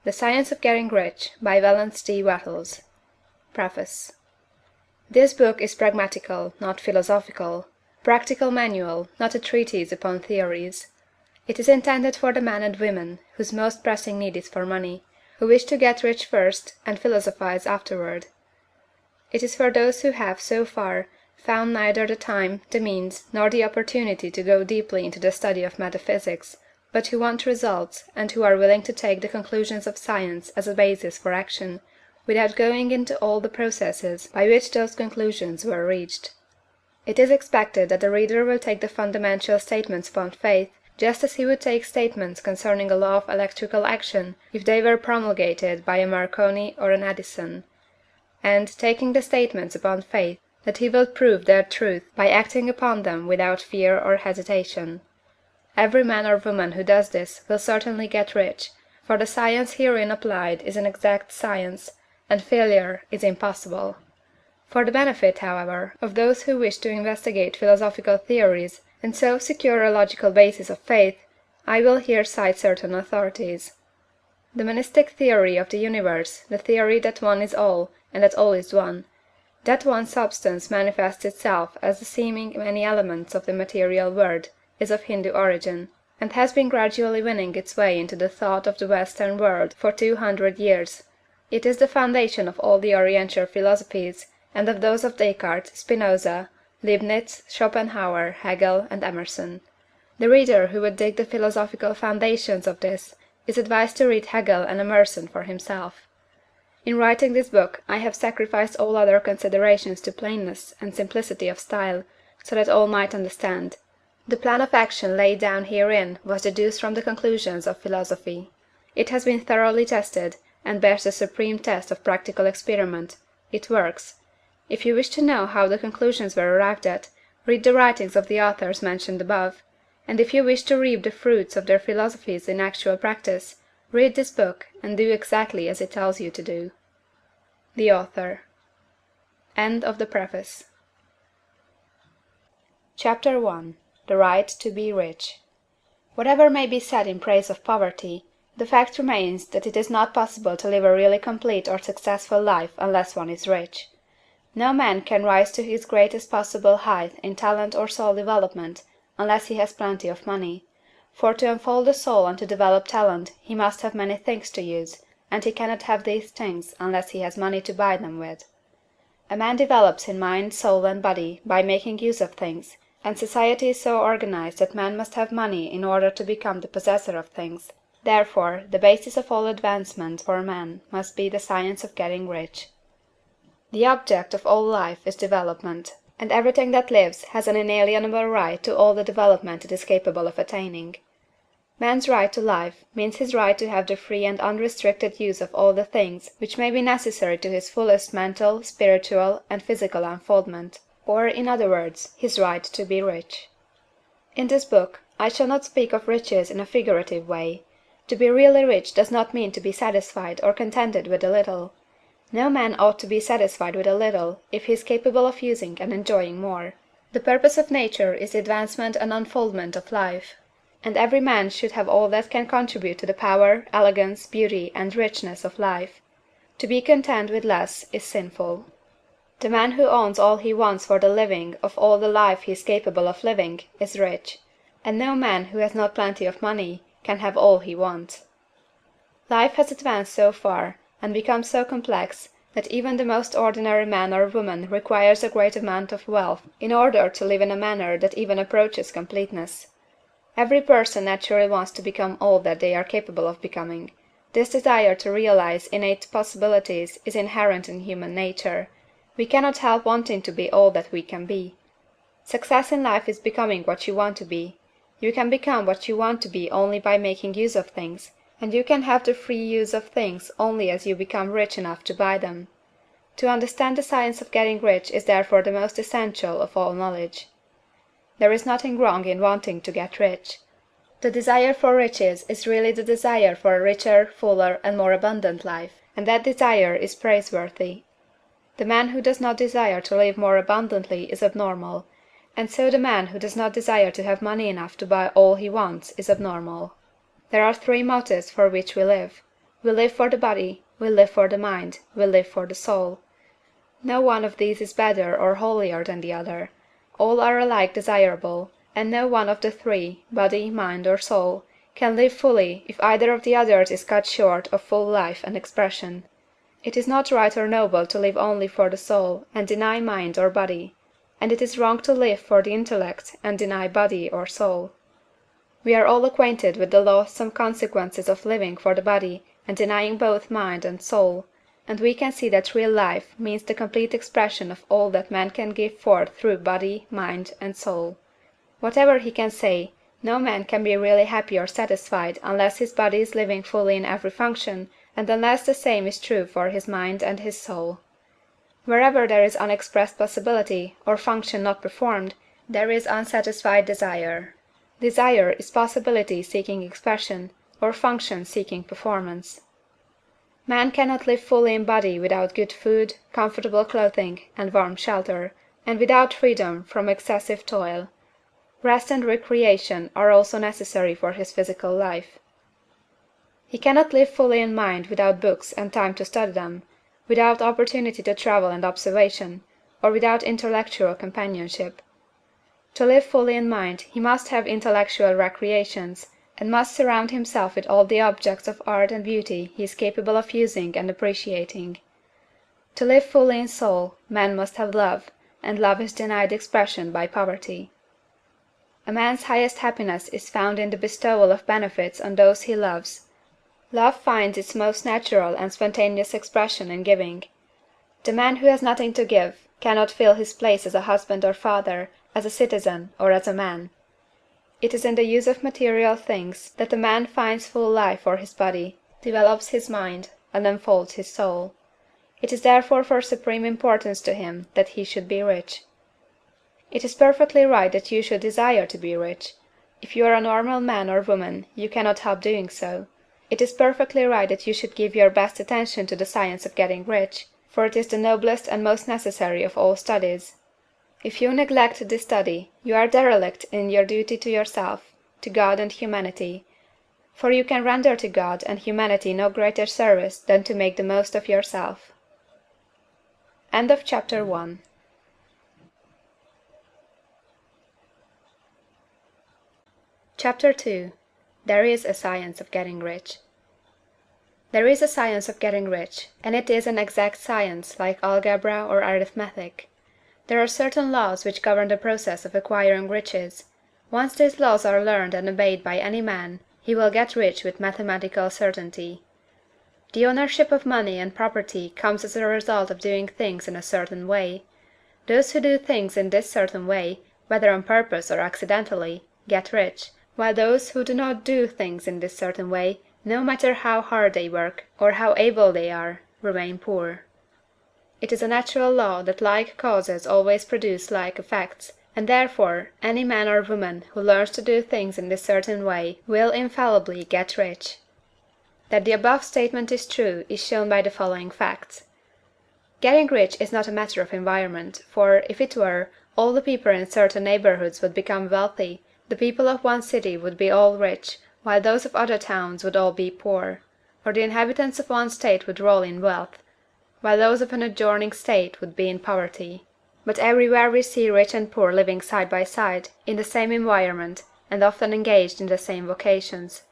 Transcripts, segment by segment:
The Science of Getting Rich by Wallace D. Wattles. Preface. This book is pragmatical, not philosophical; practical manual, not a treatise upon theories. It is intended for the men and women whose most pressing need is for money, who wish to get rich first and philosophize afterward. It is for those who have, so far, found neither the time, the means, nor the opportunity to go deeply into the study of metaphysics, but who want results, and who are willing to take the conclusions of science as a basis for action, without going into all the processes by which those conclusions were reached. It is expected that the reader will take the fundamental statements upon faith, just as he would take statements concerning a law of electrical action if they were promulgated by a Marconi or an Edison; and, taking the statements upon faith, that he will prove their truth by acting upon them without fear or hesitation. Every man or woman who does this will certainly get rich, for the science herein applied is an exact science, and failure is impossible. For the benefit, however, of those who wish to investigate philosophical theories, and so secure a logical basis of faith, I will here cite certain authorities. The monistic theory of the universe, the theory that one is all, and that all is one; that one substance manifests itself as the seeming many elements of the material world, is of Hindu origin, and has been gradually winning its way into the thought of the Western world for 200 years. It is the foundation of all the Oriental philosophies, and of those of Descartes, Spinoza, Leibniz, Schopenhauer, Hegel, and Emerson. The reader who would dig the philosophical foundations of this is advised to read Hegel and Emerson for himself. In writing this book I have sacrificed all other considerations to plainness and simplicity of style, so that all might understand. The plan of action laid down herein was deduced from the conclusions of philosophy. It has been thoroughly tested, and bears the supreme test of practical experiment. It works. If you wish to know how the conclusions were arrived at, read the writings of the authors mentioned above; and if you wish to reap the fruits of their philosophies in actual practice, read this book, and do exactly as it tells you to do. The Author. End of the Preface. Chapter 1. The Right to be Rich. Whatever may be said in praise of poverty, the fact remains that it is not possible to live a really complete or successful life unless one is rich. No man can rise to his greatest possible height in talent or soul development unless he has plenty of money, for to unfold the soul and to develop talent he must have many things to use, and he cannot have these things unless he has money to buy them with. A man develops in mind, soul, and body by making use of things, and society is so organized that man must have money in order to become the possessor of things. Therefore, the basis of all advancement for man must be the science of getting rich. The object of all life is development, and everything that lives has an inalienable right to all the development it is capable of attaining. Man's right to life means his right to have the free and unrestricted use of all the things which may be necessary to his fullest mental, spiritual, and physical unfoldment, or, in other words, his right to be rich. In this book, I shall not speak of riches in a figurative way. To be really rich does not mean to be satisfied or contented with a little. No man ought to be satisfied with a little if he is capable of using and enjoying more. The purpose of nature is the advancement and unfoldment of life, and every man should have all that can contribute to the power, elegance, beauty, and richness of life. To be content with less is sinful. The man who owns all he wants for the living of all the life he is capable of living is rich, and no man who has not plenty of money can have all he wants. Life has advanced so far, and become so complex, that even the most ordinary man or woman requires a great amount of wealth in order to live in a manner that even approaches completeness. Every person naturally wants to become all that they are capable of becoming. This desire to realize innate possibilities is inherent in human nature. We cannot help wanting to be all that we can be. Success in life is becoming what you want to be. You can become what you want to be only by making use of things, and you can have the free use of things only as you become rich enough to buy them. To understand the science of getting rich is therefore the most essential of all knowledge. There is nothing wrong in wanting to get rich. The desire for riches is really the desire for a richer, fuller, and more abundant life, and that desire is praiseworthy. The man who does not desire to live more abundantly is abnormal, and so the man who does not desire to have money enough to buy all he wants is abnormal. There are three motives for which we live: We live for the body, we live for the mind, we live for the soul. No one of these is better or holier than the other. All are alike desirable, and no one of the three, body, mind, or soul, can live fully if either of the others is cut short of full life and expression. It is not right or noble to live only for the soul and deny mind or body, and it is wrong to live for the intellect and deny body or soul. We are all acquainted with the loathsome consequences of living for the body and denying both mind and soul, and we can see that real life means the complete expression of all that man can give forth through body, mind, and soul. Whatever he can say, no man can be really happy or satisfied unless his body is living fully in every function, and unless the same is true for his mind and his soul. Wherever there is unexpressed possibility, or function not performed, there is unsatisfied desire. Desire is possibility seeking expression, or function seeking performance. Man cannot live fully in body without good food, comfortable clothing, and warm shelter, and without freedom from excessive toil. Rest and recreation are also necessary for his physical life. He cannot live fully in mind without books and time to study them, without opportunity to travel and observation, or without intellectual companionship. To live fully in mind he must have intellectual recreations, and must surround himself with all the objects of art and beauty he is capable of using and appreciating. To live fully in soul, man must have love, and love is denied expression by poverty. A man's highest happiness is found in the bestowal of benefits on those he loves. Love finds its most natural and spontaneous expression in giving. The man who has nothing to give cannot fill his place as a husband or father, as a citizen, or as a man. It is in the use of material things that a man finds full life for his body, develops his mind, and unfolds his soul. It is therefore for supreme importance to him that he should be rich. It is perfectly right that you should desire to be rich. If you are a normal man or woman, you cannot help doing so. It is perfectly right that you should give your best attention to the science of getting rich, for it is the noblest and most necessary of all studies. If you neglect this study, you are derelict in your duty to yourself, to God and humanity, for you can render to God and humanity no greater service than to make the most of yourself. End of Chapter 1. Chapter 2. There is a Science of Getting Rich. There is a science of getting rich, and it is an exact science like algebra or arithmetic. There are certain laws which govern the process of acquiring riches. Once these laws are learned and obeyed by any man, he will get rich with mathematical certainty. The ownership of money and property comes as a result of doing things in a certain way. Those who do things in this certain way, whether on purpose or accidentally, get rich, while those who do not do things in this certain way, no matter how hard they work, or how able they are, remain poor. It is a natural law that like causes always produce like effects, and therefore any man or woman who learns to do things in this certain way will infallibly get rich. That the above statement is true is shown by the following facts. Getting rich is not a matter of environment, for, if it were, all the people in certain neighborhoods would become wealthy, the people of one city would be all rich, while those of other towns would all be poor, or the inhabitants of one state would roll in wealth, while those of an adjoining state would be in poverty. But everywhere we see rich and poor living side by side, in the same environment, and often engaged in the same vocations.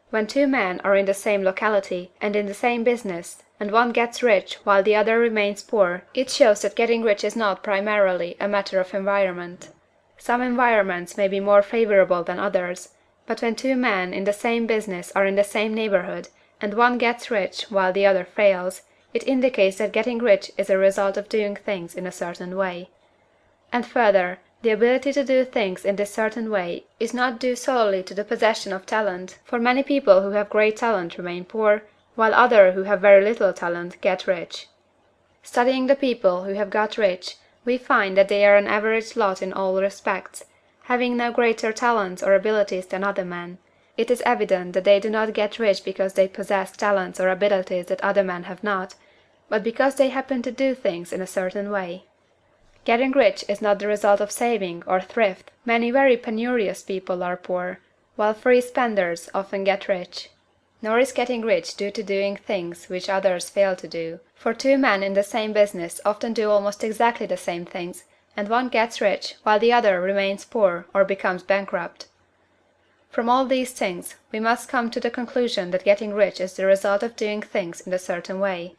When two men are in the same locality, and in the same business, and one gets rich while the other remains poor, it shows that getting rich is not primarily a matter of environment. Some environments may be more favorable than others, but when two men in the same business are in the same neighborhood, and one gets rich while the other fails, it indicates that getting rich is a result of doing things in a certain way. And further, the ability to do things in this certain way is not due solely to the possession of talent, for many people who have great talent remain poor, while others who have very little talent get rich. Studying the people who have got rich, we find that they are an average lot in all respects, having no greater talents or abilities than other men. It is evident that they do not get rich because they possess talents or abilities that other men have not, but because they happen to do things in a certain way. Getting rich is not the result of saving or thrift. Many very penurious people are poor, while free spenders often get rich. nor is getting rich due to doing things which others fail to do, for two men in the same business often do almost exactly the same things, and one gets rich while the other remains poor or becomes bankrupt. From all these things, we must come to the conclusion that getting rich is the result of doing things in a certain way.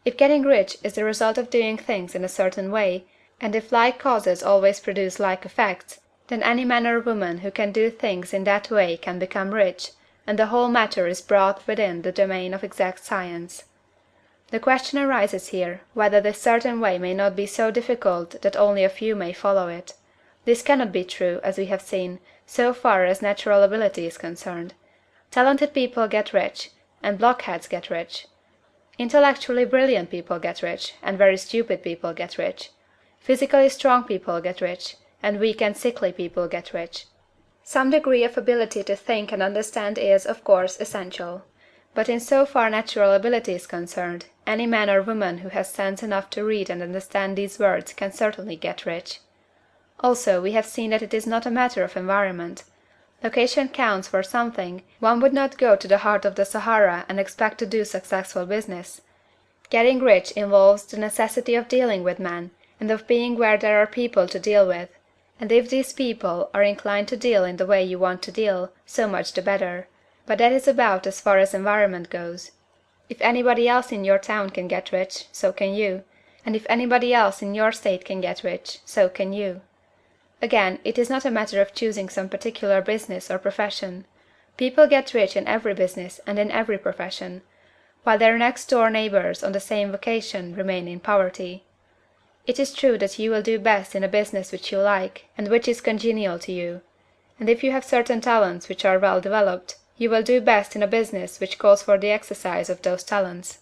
If getting rich is the result of doing things in a certain way, and if like causes always produce like effects, then any man or woman who can do things in that way can become rich, and the whole matter is brought within the domain of exact science. The question arises here, whether this certain way may not be so difficult that only a few may follow it. This cannot be true, as we have seen, so far as natural ability is concerned. Talented people get rich, and blockheads get rich. Intellectually brilliant people get rich, and very stupid people get rich. Physically strong people get rich, and weak and sickly people get rich. Some degree of ability to think and understand is, of course, essential. But in so far natural ability is concerned, any man or woman who has sense enough to read and understand these words can certainly get rich. Also, we have seen that it is not a matter of environment. Location counts for something. One would not go to the heart of the Sahara and expect to do successful business. Getting rich involves the necessity of dealing with men, and of being where there are people to deal with. And if these people are inclined to deal in the way you want to deal, so much the better. But that is about as far as environment goes. If anybody else in your town can get rich, so can you. And if anybody else in your state can get rich, so can you. Again, it is not a matter of choosing some particular business or profession. People get rich in every business and in every profession, while their next-door neighbors on the same vocation remain in poverty. It is true that you will do best in a business which you like, and which is congenial to you. And if you have certain talents which are well developed, you will do best in a business which calls for the exercise of those talents.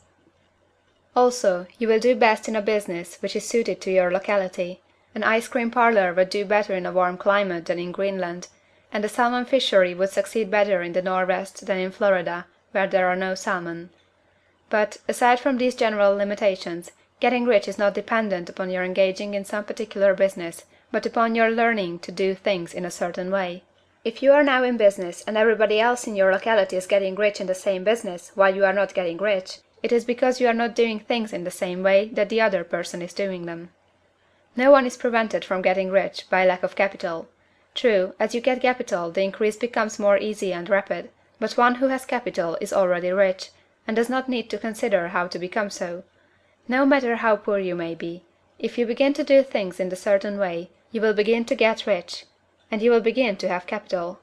Also, you will do best in a business which is suited to your locality. An ice cream parlor would do better in a warm climate than in Greenland, and a salmon fishery would succeed better in the Northwest than in Florida, where there are no salmon. But, aside from these general limitations, getting rich is not dependent upon your engaging in some particular business, but upon your learning to do things in a certain way. If you are now in business and everybody else in your locality is getting rich in the same business while you are not getting rich, it is because you are not doing things in the same way that the other person is doing them. No one is prevented from getting rich by lack of capital. True, as you get capital the increase becomes more easy and rapid, but one who has capital is already rich, and does not need to consider how to become so. No matter how poor you may be, if you begin to do things in a certain way, you will begin to get rich, and you will begin to have capital.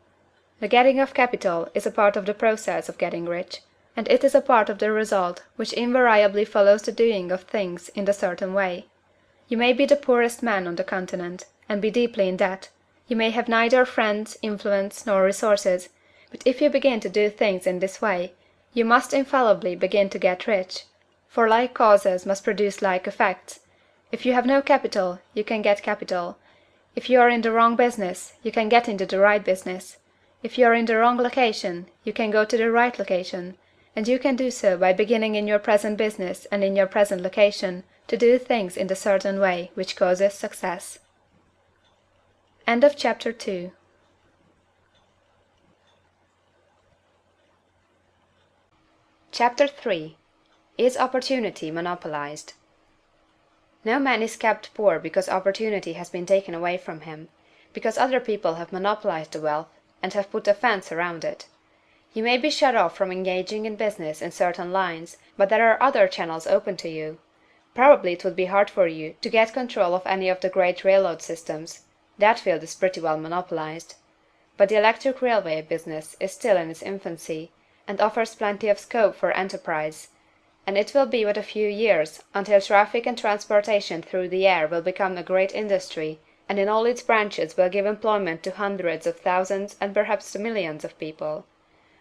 The getting of capital is a part of the process of getting rich, and it is a part of the result which invariably follows the doing of things in a certain way. You may be the poorest man on the continent, and be deeply in debt. You may have neither friends, influence, nor resources, but if you begin to do things in this way, you must infallibly begin to get rich, for like causes must produce like effects. If you have no capital, you can get capital. If you are in the wrong business, you can get into the right business. If you are in the wrong location, you can go to the right location, and you can do so by beginning in your present business and in your present location to do things in the certain way which causes success. End of chapter 2. Chapter 3. Is opportunity monopolized? No man is kept poor because opportunity has been taken away from him, because other people have monopolized the wealth, and have put a fence around it. You may be shut off from engaging in business in certain lines, but there are other channels open to you. Probably it would be hard for you to get control of any of the great railroad systems. That field is pretty well monopolized. But the electric railway business is still in its infancy, and offers plenty of scope for enterprise, and it will be but a few years until traffic and transportation through the air will become a great industry, and in all its branches will give employment to hundreds of thousands and perhaps to millions of people.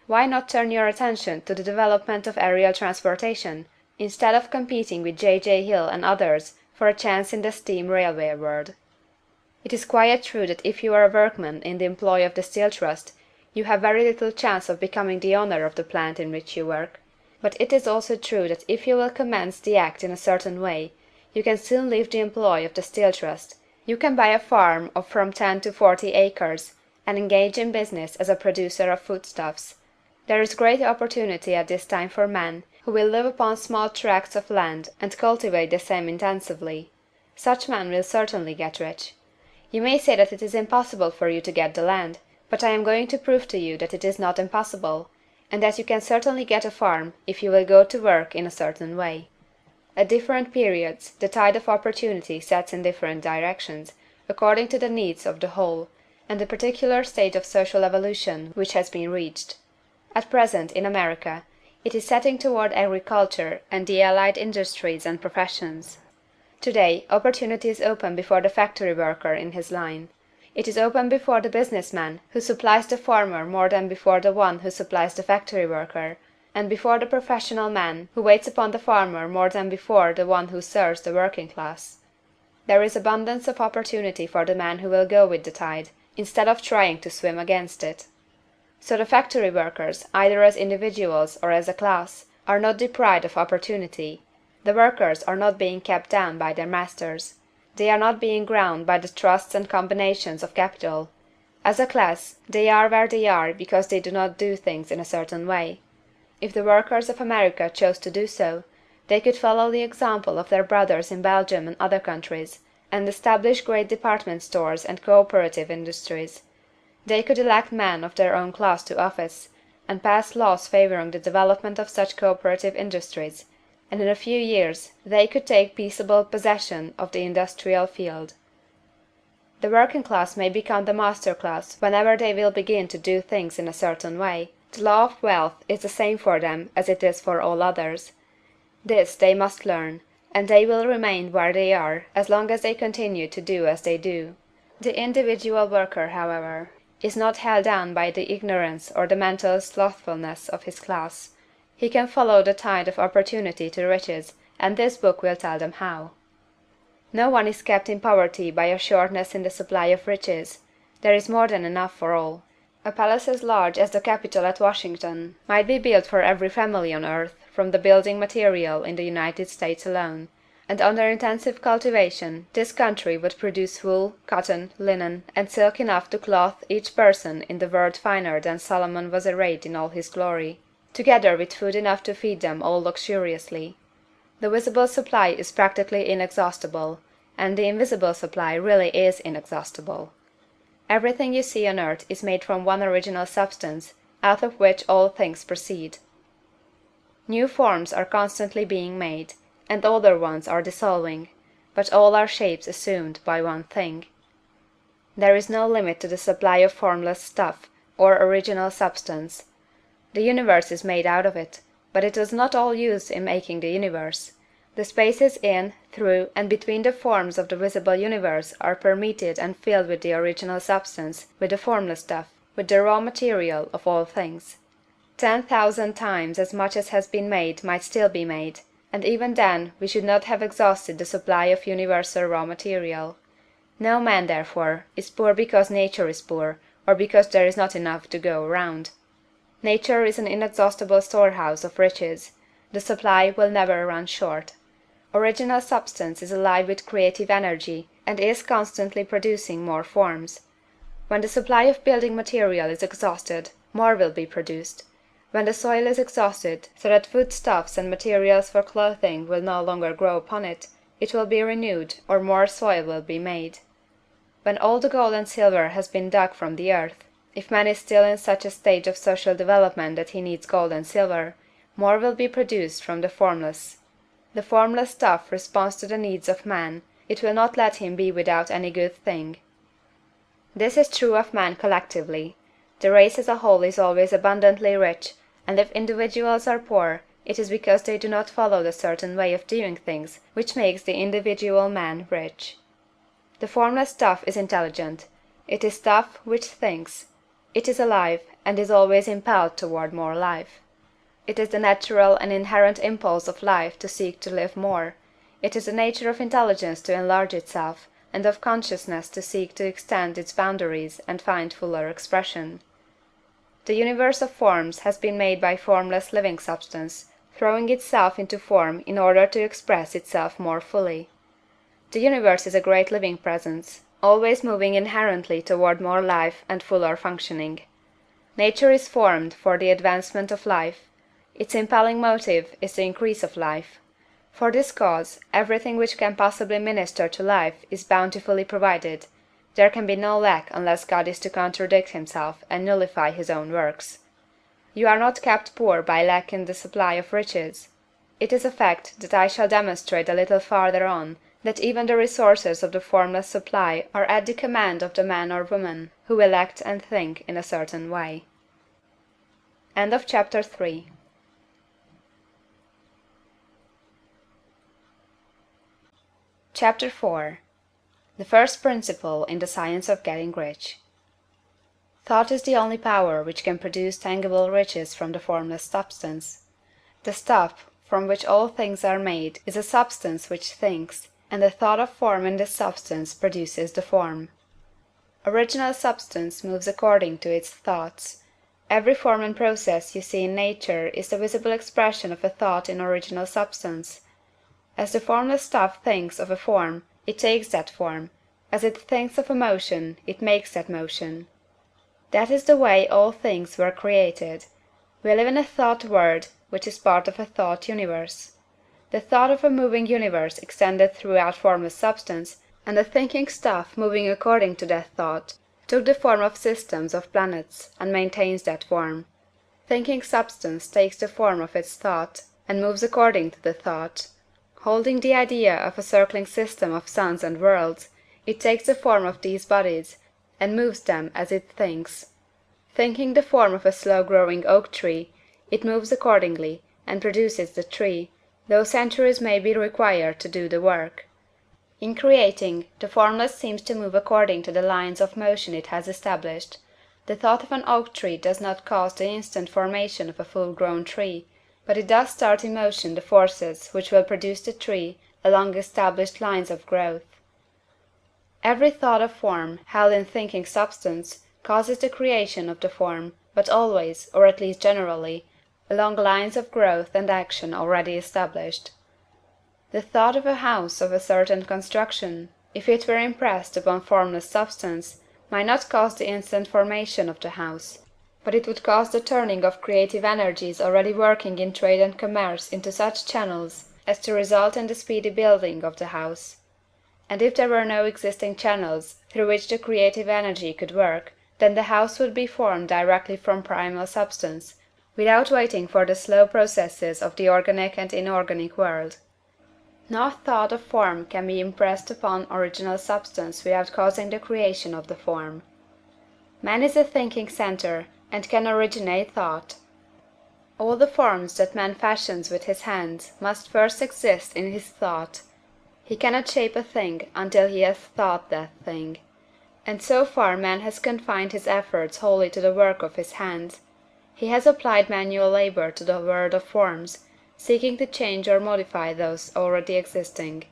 Why not turn your attention to the development of aerial transportation, instead of competing with J. Hill and others for a chance in the steam railway world? It is quite true that if you are a workman in the employ of the Steel Trust, you have very little chance of becoming the owner of the plant in which you work. But it is also true that if you will commence the act in a certain way, you can soon leave the employ of the Steel Trust. You can buy a farm of from 10 to 40 acres, and engage in business as a producer of foodstuffs. There is great opportunity at this time for men who will live upon small tracts of land and cultivate the same intensively. Such men will certainly get rich. You may say that it is impossible for you to get the land, but I am going to prove to you that it is not impossible, and that you can certainly get a farm if you will go to work in a certain way. At different periods the tide of opportunity sets in different directions, according to the needs of the whole, and the particular state of social evolution which has been reached. At present, in America, it is setting toward agriculture and the allied industries and professions. Today, opportunity is open before the factory worker in his line. It is open before the business man who supplies the farmer more than before the one who supplies the factory worker, and before the professional man who waits upon the farmer more than before the one who serves the working class. There is abundance of opportunity for the man who will go with the tide, instead of trying to swim against it. So the factory workers, either as individuals or as a class, are not deprived of opportunity. The workers are not being kept down by their masters. They are not being ground by the trusts and combinations of capital. As a class, they are where they are because they do not do things in a certain way. If the workers of America chose to do so, they could follow the example of their brothers in Belgium and other countries, and establish great department stores and cooperative industries. They could elect men of their own class to office, and pass laws favoring the development of such cooperative industries, and in a few years they could take peaceable possession of the industrial field. The working class may become the master class whenever they will begin to do things in a certain way. The law of wealth is the same for them as it is for all others. This they must learn, and they will remain where they are as long as they continue to do as they do. The individual worker, however, is not held down by the ignorance or the mental slothfulness of his class. He can follow the tide of opportunity to riches, and this book will tell them how. No one is kept in poverty by a shortness in the supply of riches. There is more than enough for all. A palace as large as the Capitol at Washington might be built for every family on earth from the building material in the United States alone, and under intensive cultivation this country would produce wool, cotton, linen, and silk enough to clothe each person in the world finer than Solomon was arrayed in all his glory, together with food enough to feed them all luxuriously. The visible supply is practically inexhaustible, and the invisible supply really is inexhaustible. Everything you see on earth is made from one original substance, out of which all things proceed. New forms are constantly being made, and older ones are dissolving, but all are shapes assumed by one thing. There is no limit to the supply of formless stuff, or original substance. The universe is made out of it, but it was not all used in making the universe. The spaces in, through, and between the forms of the visible universe are permeated and filled with the original substance, with the formless stuff, with the raw material of all things. 10,000 times as much as has been made might still be made, and even then we should not have exhausted the supply of universal raw material. No man, therefore, is poor because nature is poor, or because there is not enough to go around. Nature is an inexhaustible storehouse of riches. The supply will never run short. Original substance is alive with creative energy, and is constantly producing more forms. When the supply of building material is exhausted, more will be produced. When the soil is exhausted, so that foodstuffs and materials for clothing will no longer grow upon it, it will be renewed, or more soil will be made. When all the gold and silver has been dug from the earth, if man is still in such a stage of social development that he needs gold and silver, more will be produced from the formless. The formless stuff responds to the needs of man, it will not let him be without any good thing. This is true of man collectively. The race as a whole is always abundantly rich, and if individuals are poor, it is because they do not follow the certain way of doing things which makes the individual man rich. The formless stuff is intelligent. It is stuff which thinks. It is alive, and is always impelled toward more life. It is the natural and inherent impulse of life to seek to live more. It is the nature of intelligence to enlarge itself, and of consciousness to seek to extend its boundaries and find fuller expression. The universe of forms has been made by formless living substance, throwing itself into form in order to express itself more fully. The universe is a great living presence, always moving inherently toward more life and fuller functioning. Nature is formed for the advancement of life; its impelling motive is the increase of life. For this cause, everything which can possibly minister to life is bountifully provided; there can be no lack unless God is to contradict himself and nullify his own works. You are not kept poor by lack in the supply of riches. It is a fact that I shall demonstrate a little farther on, that even the resources of the formless supply are at the command of the man or woman who will act and think in a certain way. CHAPTER IV. The first principle in the science of getting rich. Thought is the only power which can produce tangible riches from the formless substance. The stuff from which all things are made is a substance which thinks, and the thought of form in this substance produces the form. Original substance moves according to its thoughts. Every form and process you see in nature is the visible expression of a thought in original substance. As the formless stuff thinks of a form, it takes that form; as it thinks of a motion, it makes that motion. That is the way all things were created. We live in a thought world, which is part of a thought universe. The thought of a moving universe extended throughout formless substance, and the thinking stuff moving according to that thought took the form of systems of planets, and maintains that form. Thinking substance takes the form of its thought, and moves according to the thought. Holding the idea of a circling system of suns and worlds, it takes the form of these bodies, and moves them as it thinks. Thinking the form of a slow-growing oak tree, it moves accordingly, and produces the tree, though centuries may be required to do the work. In creating, the formless seems to move according to the lines of motion it has established. The thought of an oak tree does not cause the instant formation of a full-grown tree, but it does start in motion the forces which will produce the tree along established lines of growth. Every thought of form, held in thinking substance, causes the creation of the form, but always, or at least generally, along lines of growth and action already established. The thought of a house of a certain construction, if it were impressed upon formless substance, might not cause the instant formation of the house, but it would cause the turning of creative energies already working in trade and commerce into such channels as to result in the speedy building of the house. And if there were no existing channels through which the creative energy could work, then the house would be formed directly from primal substance, without waiting for the slow processes of the organic and inorganic world. No thought of form can be impressed upon original substance without causing the creation of the form. Man is a thinking centre, and can originate thought. All the forms that man fashions with his hands must first exist in his thought. He cannot shape a thing until he has thought that thing. And so far man has confined his efforts wholly to the work of his hands. He has applied manual labor to the world of forms, seeking to change or modify those already existing.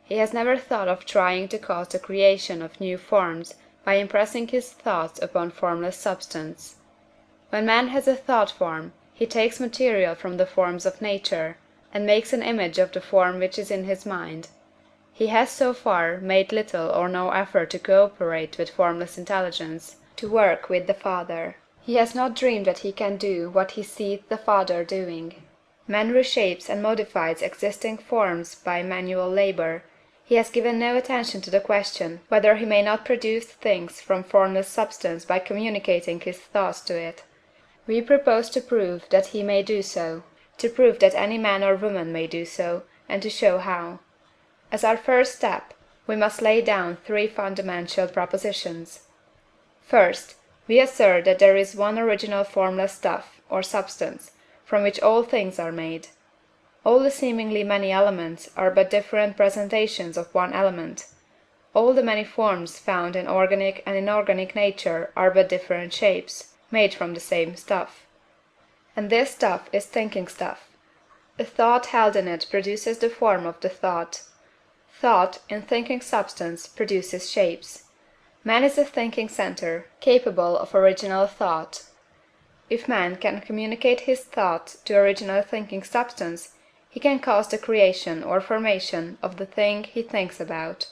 He has never thought of trying to cause the creation of new forms by impressing his thoughts upon formless substance. When man has a thought form, he takes material from the forms of nature, and makes an image of the form which is in his mind. He has so far made little or no effort to co-operate with formless intelligence, to work with the Father. He has not dreamed that he can do what he seeth the Father doing. Man reshapes and modifies existing forms by manual labor. He has given no attention to the question whether he may not produce things from formless substance by communicating his thoughts to it. We propose to prove that he may do so, to prove that any man or woman may do so, and to show how. As our first step, we must lay down three fundamental propositions. First, we assert that there is one original formless stuff, or substance, from which all things are made. All the seemingly many elements are but different presentations of one element. All the many forms found in organic and inorganic nature are but different shapes, made from the same stuff. And this stuff is thinking stuff. A thought held in it produces the form of the thought. Thought, in thinking substance, produces shapes. Man is a thinking centre, capable of original thought. If man can communicate his thought to original thinking substance, he can cause the creation or formation of the thing he thinks about.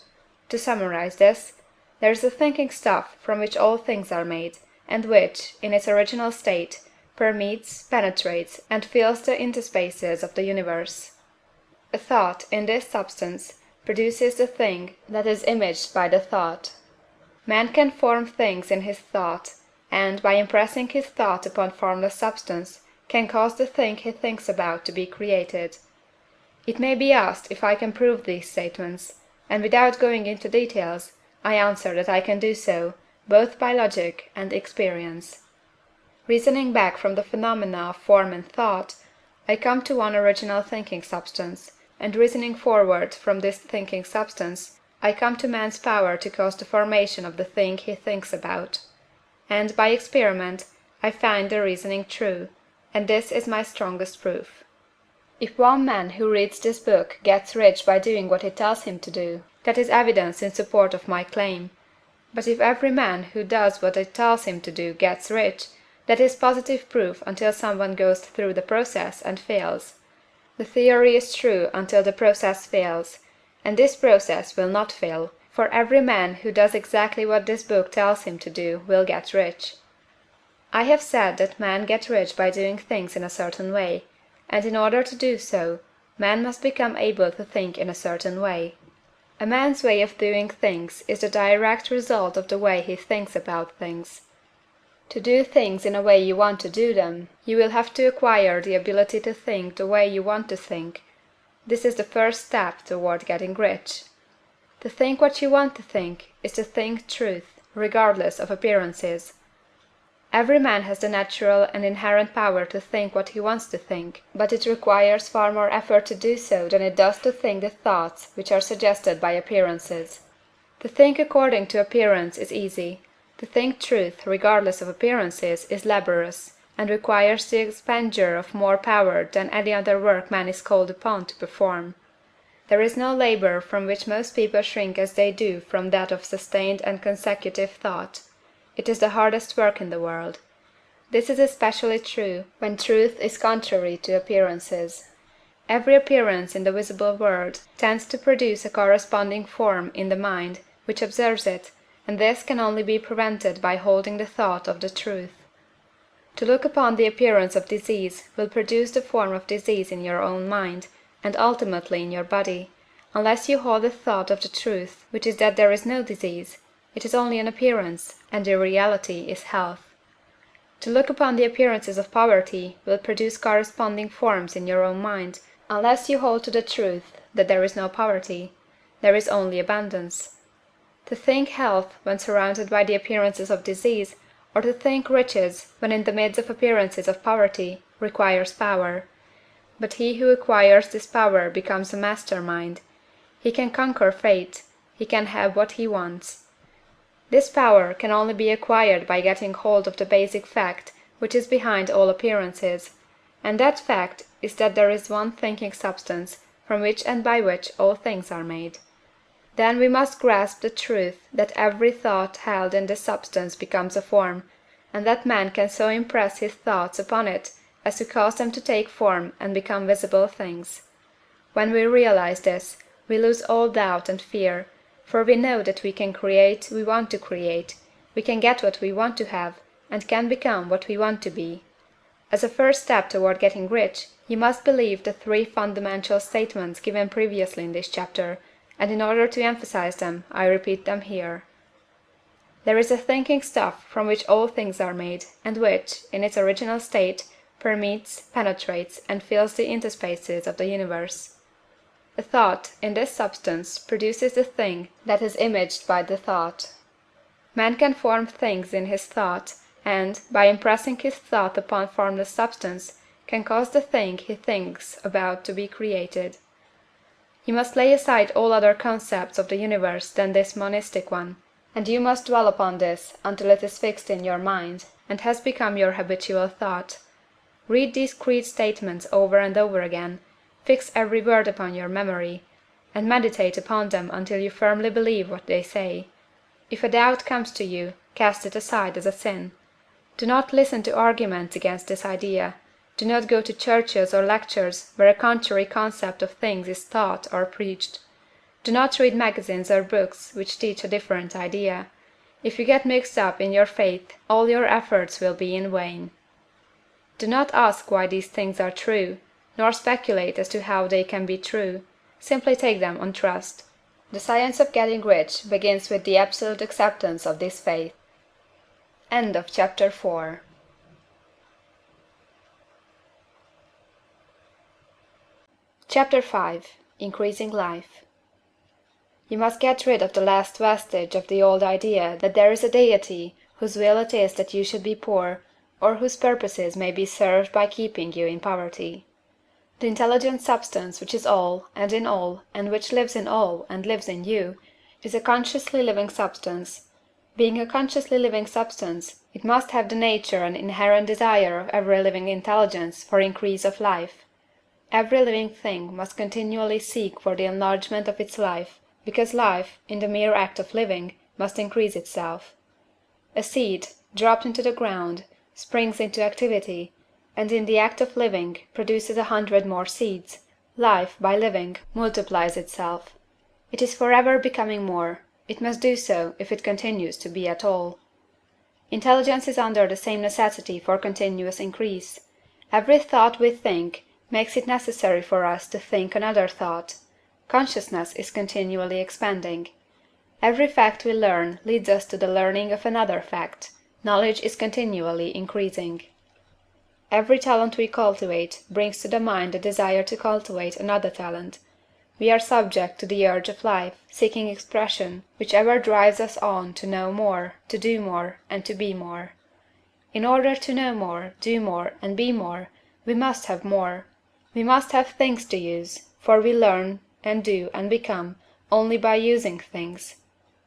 To summarize this, there is a thinking stuff from which all things are made, and which, in its original state, permeates, penetrates, and fills the interspaces of the universe. A thought, in this substance, produces the thing that is imaged by the thought. Man can form things in his thought, and, by impressing his thought upon formless substance, can cause the thing he thinks about to be created. It may be asked if I can prove these statements, and without going into details, I answer that I can do so, both by logic and experience. Reasoning back from the phenomena of form and thought, I come to one original thinking substance, and reasoning forward from this thinking substance, I come to man's power to cause the formation of the thing he thinks about. And, by experiment, I find the reasoning true, and this is my strongest proof. If one man who reads this book gets rich by doing what it tells him to do, that is evidence in support of my claim. But if every man who does what it tells him to do gets rich, that is positive proof until someone goes through the process and fails. The theory is true until the process fails, and this process will not fail, for every man who does exactly what this book tells him to do will get rich. I have said that men get rich by doing things in a certain way, and in order to do so, man must become able to think in a certain way. A man's way of doing things is the direct result of the way he thinks about things. To do things in a way you want to do them, you will have to acquire the ability to think the way you want to think. This is the first step toward getting rich. To think what you want to think is to think truth, regardless of appearances. Every man has the natural and inherent power to think what he wants to think, but it requires far more effort to do so than it does to think the thoughts which are suggested by appearances. To think according to appearance is easy. To think truth, regardless of appearances, is laborious, and requires the expenditure of more power than any other work man is called upon to perform. There is no labor from which most people shrink as they do from that of sustained and consecutive thought. It is the hardest work in the world. This is especially true when truth is contrary to appearances. Every appearance in the visible world tends to produce a corresponding form in the mind which observes it, and this can only be prevented by holding the thought of the truth. To look upon the appearance of disease will produce the form of disease in your own mind, and ultimately in your body, unless you hold the thought of the truth, which is that there is no disease. It is only an appearance, and the reality is health. To look upon the appearances of poverty will produce corresponding forms in your own mind, unless you hold to the truth that there is no poverty, there is only abundance. To think health when surrounded by the appearances of disease, or to think riches when in the midst of appearances of poverty, requires power. But he who acquires this power becomes a master mind. He can conquer fate, he can have what he wants. This power can only be acquired by getting hold of the basic fact which is behind all appearances, and that fact is that there is one thinking substance from which and by which all things are made. Then we must grasp the truth that every thought held in this substance becomes a form, and that man can so impress his thoughts upon it as to cause them to take form and become visible things. When we realize this, we lose all doubt and fear, for we know that we can create we want to create, we can get what we want to have, and can become what we want to be. As a first step toward getting rich, you must believe the three fundamental statements given previously in this chapter, and in order to emphasize them, I repeat them here. There is a thinking stuff from which all things are made, and which, in its original state, permeates, penetrates, and fills the interspaces of the universe. A thought, in this substance, produces the thing that is imaged by the thought. Man can form things in his thought, and, by impressing his thought upon formless substance, can cause the thing he thinks about to be created. You must lay aside all other concepts of the universe than this monistic one, and you must dwell upon this until it is fixed in your mind, and has become your habitual thought. Read these creed statements over and over again, fix every word upon your memory, and meditate upon them until you firmly believe what they say. If a doubt comes to you, cast it aside as a sin. Do not listen to arguments against this idea. Do not go to churches or lectures where a contrary concept of things is taught or preached. Do not read magazines or books which teach a different idea. If you get mixed up in your faith, all your efforts will be in vain. Do not ask why these things are true, nor speculate as to how they can be true. Simply take them on trust. The science of getting rich begins with the absolute acceptance of this faith. End of chapter 4. Chapter 5. Increasing Life. You must get rid of the last vestige of the old idea that there is a Deity whose will it is that you should be poor, or whose purposes may be served by keeping you in poverty. The intelligent substance which is all, and in all, and which lives in all, and lives in you, is a consciously living substance. Being a consciously living substance, it must have the nature and inherent desire of every living intelligence for increase of life. Every living thing must continually seek for the enlargement of its life, because life, in the mere act of living, must increase itself. A seed, dropped into the ground, springs into activity, and in the act of living produces 100 more seeds. Life, by living, multiplies itself. It is forever becoming more. It must do so if it continues to be at all. Intelligence is under the same necessity for continuous increase. Every thought we think makes it necessary for us to think another thought. Consciousness is continually expanding. Every fact we learn leads us to the learning of another fact. Knowledge is continually increasing. Every talent we cultivate brings to the mind the desire to cultivate another talent. We are subject to the urge of life, seeking expression, which ever drives us on to know more, to do more, and to be more. In order to know more, do more, and be more, we must have more. We must have things to use, for we learn, and do, and become, only by using things.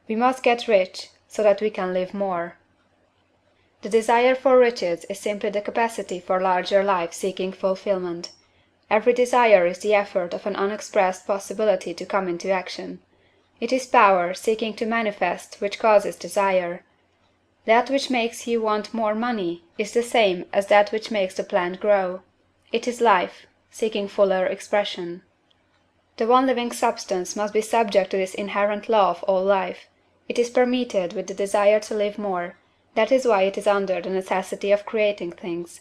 We must get rich, so that we can live more. The desire for riches is simply the capacity for larger life seeking fulfillment. Every desire is the effort of an unexpressed possibility to come into action. It is power seeking to manifest which causes desire. That which makes you want more money is the same as that which makes the plant grow. It is life, seeking fuller expression. The one living substance must be subject to this inherent law of all life. It is permeated with the desire to live more. That is why it is under the necessity of creating things.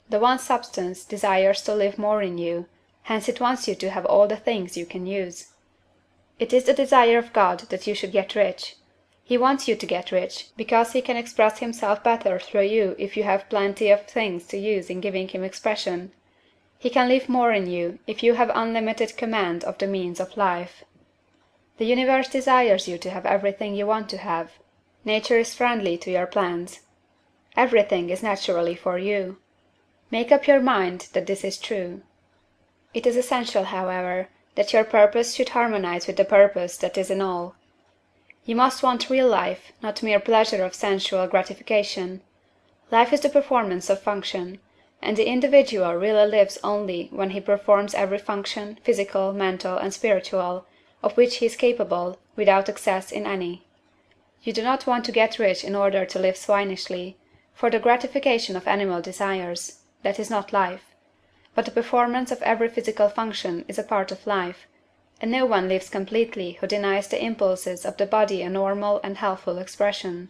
The one substance desires to live more in you, hence it wants you to have all the things you can use. It is the desire of God that you should get rich. He wants you to get rich, because he can express himself better through you if you have plenty of things to use in giving him expression. He can live more in you if you have unlimited command of the means of life. The universe desires you to have everything you want to have. Nature is friendly to your plans. Everything is naturally for you. Make up your mind that this is true. It is essential, however, that your purpose should harmonize with the purpose that is in all. You must want real life, not mere pleasure of sensual gratification. Life is the performance of function, and the individual really lives only when he performs every function, physical, mental, and spiritual, of which he is capable, without excess in any. You do not want to get rich in order to live swinishly, for the gratification of animal desires. That is not life. But the performance of every physical function is a part of life, and no one lives completely who denies the impulses of the body a normal and healthful expression.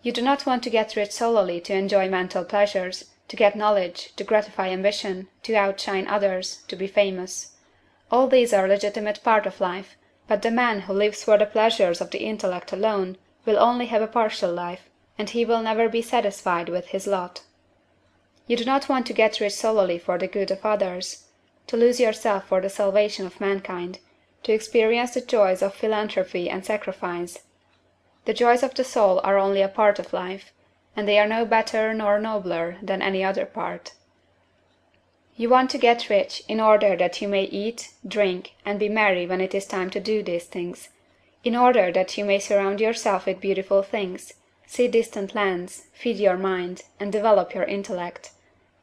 You do not want to get rich solely to enjoy mental pleasures, to get knowledge, to gratify ambition, to outshine others, to be famous. All these are legitimate part of life, but the man who lives for the pleasures of the intellect alone will only have a partial life, and he will never be satisfied with his lot. You do not want to get rich solely for the good of others, to lose yourself for the salvation of mankind, to experience the joys of philanthropy and sacrifice. The joys of the soul are only a part of life, and they are no better nor nobler than any other part. You want to get rich in order that you may eat, drink, and be merry when it is time to do these things, in order that you may surround yourself with beautiful things, see distant lands, feed your mind, and develop your intellect,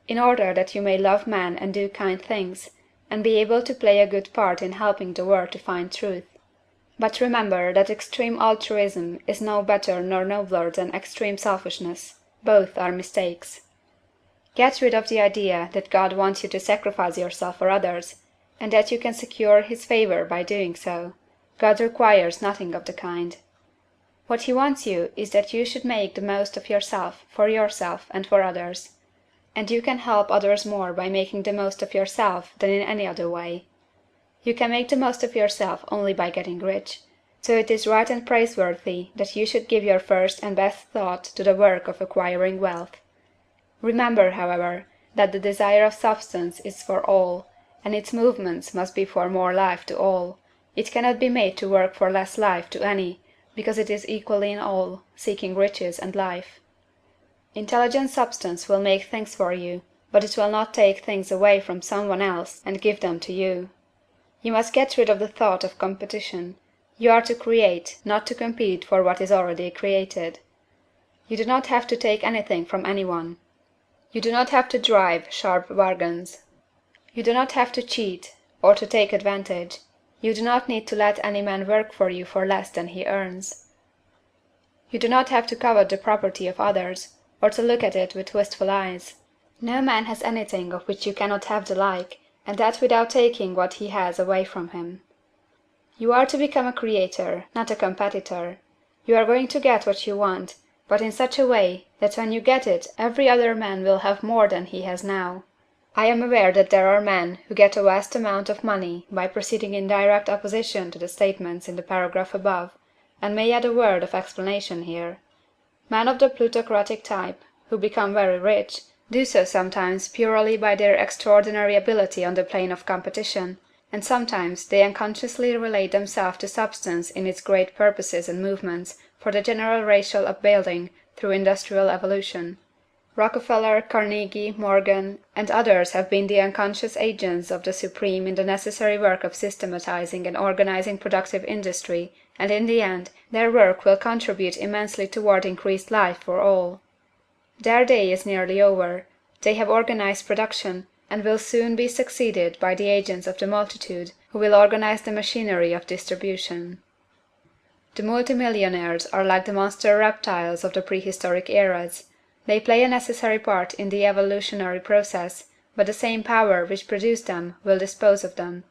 in order that you may love men and do kind things, and be able to play a good part in helping the world to find truth. But remember that extreme altruism is no better nor nobler than extreme selfishness. Both are mistakes. Get rid of the idea that God wants you to sacrifice yourself for others, and that you can secure his favor by doing so. God requires nothing of the kind. What he wants you is that you should make the most of yourself for yourself and for others. And you can help others more by making the most of yourself than in any other way. You can make the most of yourself only by getting rich. So it is right and praiseworthy that you should give your first and best thought to the work of acquiring wealth. Remember, however, that the desire of substance is for all, and its movements must be for more life to all. It cannot be made to work for less life to any, because it is equally in all, seeking riches and life. Intelligent substance will make things for you, but it will not take things away from some one else and give them to you. You must get rid of the thought of competition. You are to create, not to compete for what is already created. You do not have to take anything from anyone. You do not have to drive sharp bargains. You do not have to cheat, or to take advantage. You do not need to let any man work for you for less than he earns. You do not have to covet the property of others, or to look at it with wistful eyes. No man has anything of which you cannot have the like, and that without taking what he has away from him. You are to become a creator, not a competitor. You are going to get what you want, but in such a way that when you get it every other man will have more than he has now. I am aware that there are men who get a vast amount of money by proceeding in direct opposition to the statements in the paragraph above, and may add a word of explanation here. Men of the plutocratic type, who become very rich, do so sometimes purely by their extraordinary ability on the plane of competition, and sometimes they unconsciously relate themselves to substance in its great purposes and movements for the general racial upbuilding through industrial evolution. Rockefeller, Carnegie, Morgan, and others have been the unconscious agents of the supreme in the necessary work of systematizing and organizing productive industry, and in the end their work will contribute immensely toward increased life for all. Their day is nearly over. They have organized production, and will soon be succeeded by the agents of the multitude who will organize the machinery of distribution. The multimillionaires are like the monster reptiles of the prehistoric eras. They play a necessary part in the evolutionary process, but the same power which produced them will dispose of them.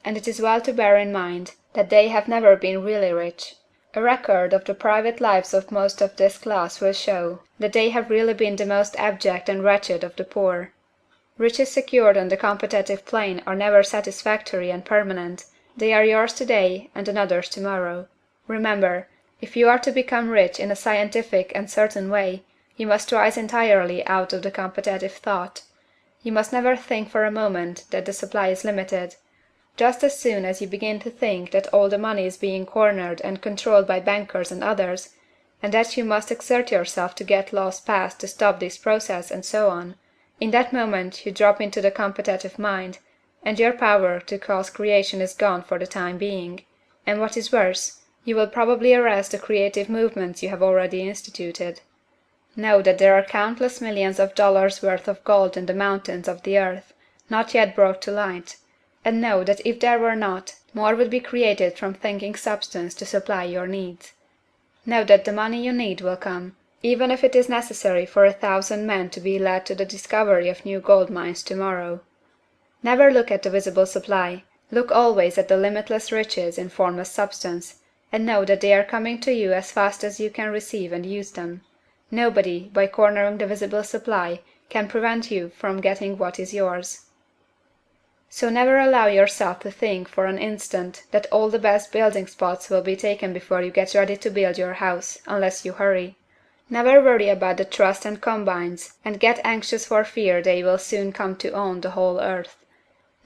And it is well to bear in mind that they have never been really rich. A record of the private lives of most of this class will show that they have really been the most abject and wretched of the poor. Riches secured on the competitive plane are never satisfactory and permanent. They are yours today and another's tomorrow. Remember, if you are to become rich in a scientific and certain way, you must rise entirely out of the competitive thought. You must never think for a moment that the supply is limited. Just as soon as you begin to think that all the money is being cornered and controlled by bankers and others, and that you must exert yourself to get laws passed to stop this process and so on, in that moment you drop into the competitive mind, and your power to cause creation is gone for the time being, and what is worse, you will probably arrest the creative movements you have already instituted. Know that there are countless millions of dollars worth of gold in the mountains of the earth, not yet brought to light, and know that if there were not, more would be created from thinking substance to supply your needs. Know that the money you need will come, even if it is necessary for 1,000 men to be led to the discovery of new gold mines tomorrow. Never look at the visible supply, look always at the limitless riches in formless substance, and know that they are coming to you as fast as you can receive and use them. Nobody, by cornering the visible supply, can prevent you from getting what is yours. So never allow yourself to think for an instant that all the best building spots will be taken before you get ready to build your house, unless you hurry. Never worry about the trusts and combines, and get anxious for fear they will soon come to own the whole earth.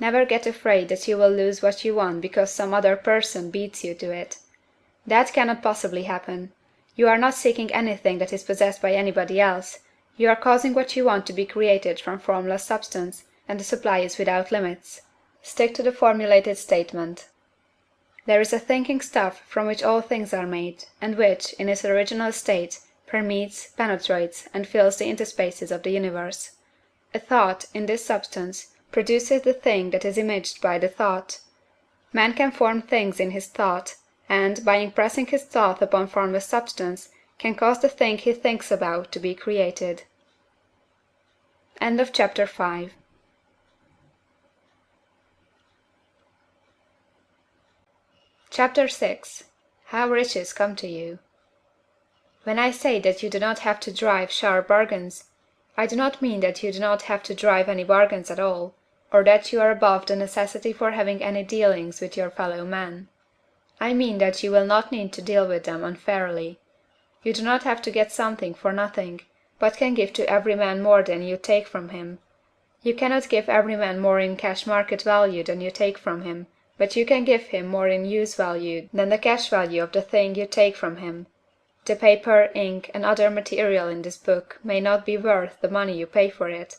Never get afraid that you will lose what you want because some other person beats you to it. That cannot possibly happen. You are not seeking anything that is possessed by anybody else. You are causing what you want to be created from formless substance, and the supply is without limits. Stick to the formulated statement. There is a thinking stuff from which all things are made, and which, in its original state, permeates, penetrates, and fills the interspaces of the universe. A thought, in this substance, produces the thing that is imaged by the thought. Man can form things in his thought, and, by impressing his thought upon formless substance, can cause the thing he thinks about to be created. End of chapter 5. Chapter 6. How Riches Come to You. When I say that you do not have to drive sharp bargains, I do not mean that you do not have to drive any bargains at all, or that you are above the necessity for having any dealings with your fellow men. I mean that you will not need to deal with them unfairly. You do not have to get something for nothing, but can give to every man more than you take from him. You cannot give every man more in cash market value than you take from him, but you can give him more in use value than the cash value of the thing you take from him. The paper, ink, and other material in this book may not be worth the money you pay for it,